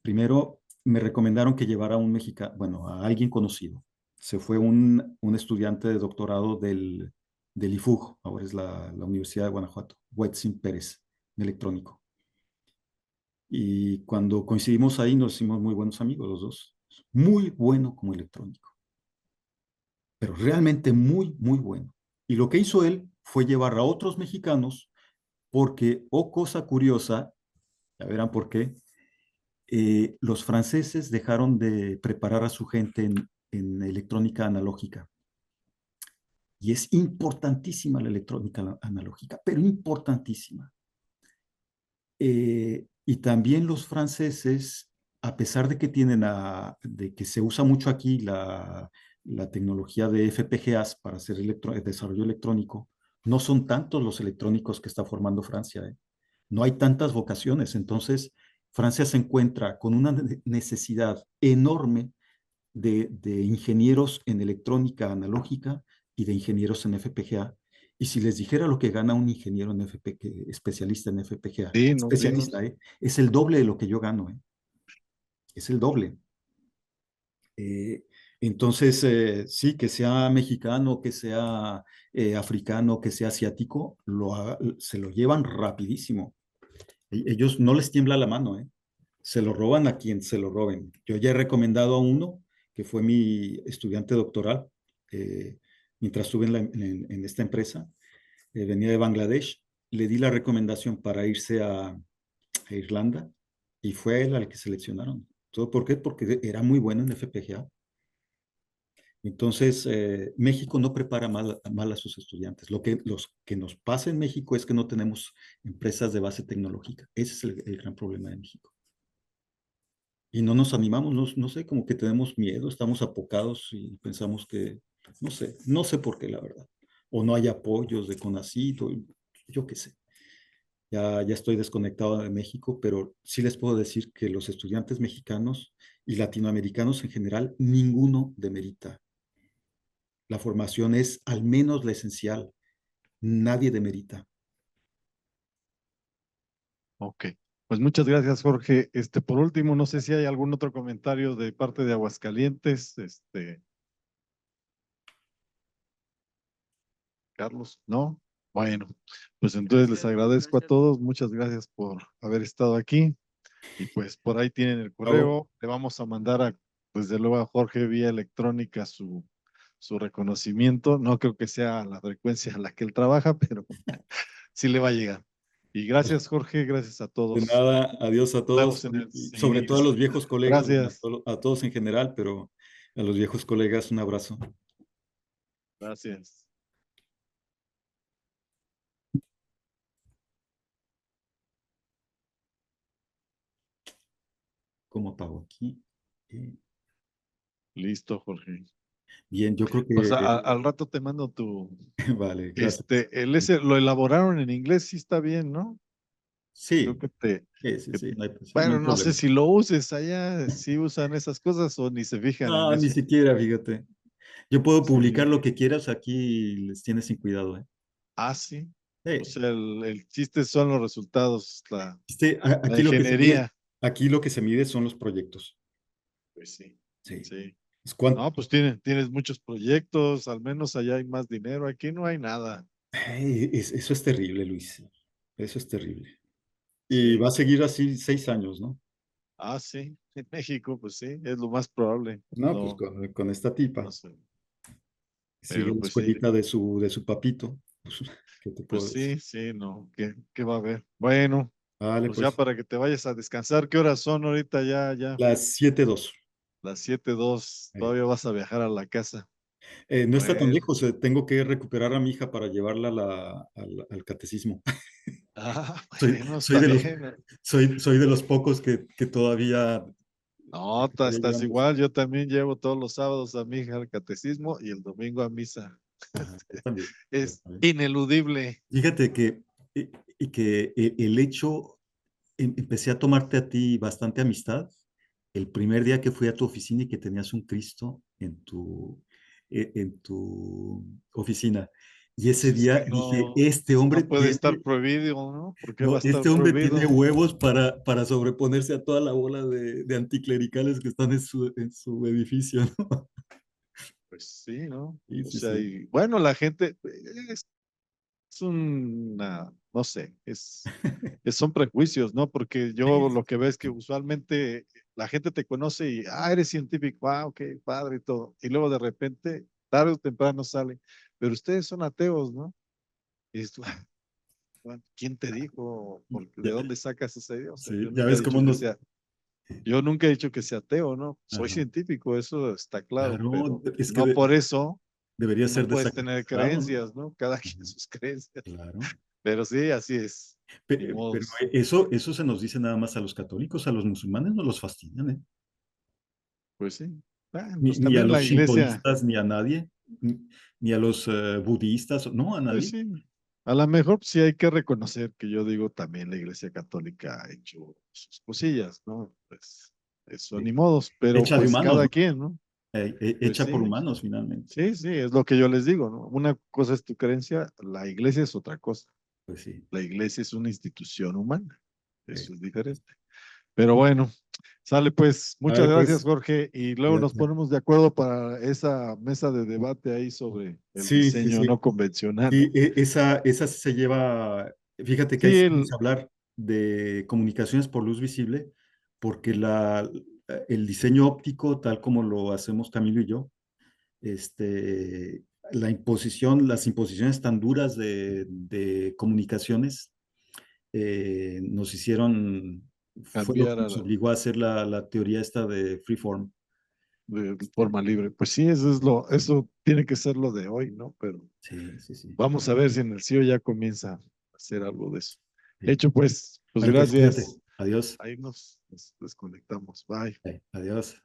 primero me recomendaron que llevara a un mexicano, bueno, a alguien conocido. Se fue un estudiante de doctorado del IFUG, ahora es la Universidad de Guanajuato, Wetzin Pérez, de electrónico. Y cuando coincidimos ahí nos hicimos muy buenos amigos los dos. Muy bueno como electrónico, pero realmente muy, muy bueno. Y lo que hizo él fue llevar a otros mexicanos porque, oh cosa curiosa, ya verán por qué, los franceses dejaron de preparar a su gente en electrónica analógica. Y es importantísima la electrónica analógica, pero importantísima. Y también los franceses, a pesar de que de que se usa mucho aquí la tecnología de FPGAs para hacer el desarrollo electrónico, no son tantos los electrónicos que está formando Francia, ¿eh? No hay tantas vocaciones. Entonces, Francia se encuentra con una necesidad enorme de ingenieros en electrónica analógica y de ingenieros en FPGA. Y si les dijera lo que gana un ingeniero en FPGA, especialista en FPGA, Dinos, especialista, dinos. es el doble de lo que yo gano, es el doble. Eh, entonces, sí, que sea mexicano, que sea africano, que sea asiático, se lo llevan rapidísimo. Ellos no les tiembla la mano, ¿eh? Se lo roban a quien se lo roben. Yo ya he recomendado a uno, que fue mi estudiante doctoral, eh, mientras estuve en esta empresa, venía de Bangladesh, le di la recomendación para irse a Irlanda y fue él al que seleccionaron. ¿Todo por qué? Porque era muy bueno en FPGA. Entonces, México no prepara mal a sus estudiantes. Los que nos pasa en México es que no tenemos empresas de base tecnológica. Ese es el gran problema de México. Y no nos animamos, no sé, como que tenemos miedo, estamos apocados y pensamos que, no sé por qué, la verdad. O no hay apoyos de CONACYT, yo qué sé. Ya estoy desconectado de México, pero sí les puedo decir que los estudiantes mexicanos y latinoamericanos en general, ninguno demerita. La formación es al menos la esencial. Nadie demerita. Ok. Pues muchas gracias, Jorge. Por último, no sé si hay algún otro comentario de parte de Aguascalientes. Carlos, ¿no? Bueno, pues entonces les Gracias, agradezco a gracias. todos, muchas gracias por haber estado aquí. Y pues por ahí tienen el correo, le vamos a mandar desde luego a Jorge vía electrónica su reconocimiento. No creo que sea la frecuencia a la que él trabaja, pero sí le va a llegar. Y gracias, Jorge, gracias a De todos. nada, adiós a Nos todos, vemos en el y sobre todo a los viejos colegas, bueno, Gracias, a todos en general, pero a los viejos colegas un abrazo. gracias. ¿Cómo apago aquí? Listo, Jorge. Bien, yo creo Pues que al rato te mando tu, vale, gracias. el ese lo elaboraron en inglés, sí está bien, ¿no? Creo Sí, que sí, que- sí, no hay bueno, no sé problema. si lo uses allá, si usan esas cosas o ni se fijan en No, ni eso. siquiera, fíjate. Yo puedo publicar Sí. lo que quieras, aquí les tienes sin cuidado, ¿eh? Ah, sí. O Sí. sea, el chiste son los resultados, la Aquí lo que se mide, ingeniería. aquí lo que se mide son los proyectos. Pues sí, Sí. sí. Es No, pues tienes muchos proyectos, al menos allá hay más dinero, aquí no hay nada. eso es terrible, Luis. Eso es terrible. Y va Sí. a seguir así 6 años, ¿no? Ah, sí. En México, pues sí, es lo más probable. No, pues No, con esta tipa. no sé. Sigue Pero la pues sí, escuelita de su papito. Pues, ¿qué te pues puedo decir? sí, sí, no. ¿Qué va a haber? Bueno, Vale, pues ya pues para que te vayas a descansar, ¿qué horas son ahorita? Ya, las 7:02. las 7:02, todavía vas a viajar a la casa. No está tan Bueno. lejos, tengo que recuperar a mi hija para llevarla al catecismo. Ah, Soy, bueno, soy está de los, bien. soy de los pocos que todavía No, estaría estás llevando. igual. Yo también llevo todos los sábados a mi hija al catecismo y el domingo a misa. Ajá, yo también. Yo Es también. ineludible. Fíjate que el hecho, empecé a tomarte a ti bastante amistad el primer día que fui a tu oficina y que tenías un Cristo en tu oficina. Y ese Pues es día que dije, no, no puede estar prohibido, ¿no? ¿Por qué va a no, estar este hombre tiene prohibido? huevos para sobreponerse a toda la bola de anticlericales que están en su edificio, ¿no? Pues sí, ¿no? Sí, O sí, sea, sí. y bueno, la gente es no sé, son prejuicios, ¿no? Porque yo lo que veo es que usualmente la gente te conoce y, eres científico, ok, padre y todo. Y luego de repente, tarde o temprano sale, pero ustedes son ateos, ¿no? Y dices tú, bueno, ¿quién te dijo? Porque ¿de Ya, dónde sacas esa idea? O sea, sí, ya ves cómo nos... yo nunca he dicho que sea ateo, ¿no? Soy Ajá. científico, eso está claro, Claro, pero es que no por eso debería no ser puedes tener desacreditado, ¿no? creencias, ¿no? Cada quien Ujú. sus creencias. Claro. Pero sí, así es. Ni Pero modos. eso se nos dice nada más a los católicos, a los musulmanes no los fastidian, ¿eh? Pues sí. Ni, Pues ni a también los la iglesia, shintoístas, ni a nadie, ni a los budistas, no, a pues nadie. sí. A lo mejor sí hay que reconocer que yo digo también la iglesia católica ha hecho sus cosillas, ¿no? Pues eso Sí. ni modos, pero Hecha de pues humanos, cada ¿no? quien, ¿no? Pues Hecha por sí, humanos, finalmente. sí, sí, es lo que yo les digo, ¿no? Una cosa es tu creencia, la iglesia es otra cosa. Pues sí. La iglesia es una institución humana, Eh, eso es diferente. Pero bueno, sale pues, muchas Vale, gracias pues, Jorge, y luego nos cuídate. ponemos de acuerdo para esa mesa de debate ahí sobre el Sí, sí, diseño sí. no convencional. Sí, esa sí se lleva, fíjate que ahí Sí, sí vamos a hablar de comunicaciones por luz visible, porque el diseño óptico, tal como lo hacemos Camilo y yo, este, las imposiciones tan duras de comunicaciones fue lo cambiar que a nos obligó a hacer la teoría esta de freeform. de forma libre. Pues sí, eso tiene que ser lo de hoy, ¿no? Pero Sí, sí, sí. vamos a ver si en el CIO ya comienza a hacer algo de eso. Sí. Hecho pues, Vale, pues cuídate. gracias. Adiós. Ahí nos desconectamos. Bye. Adiós.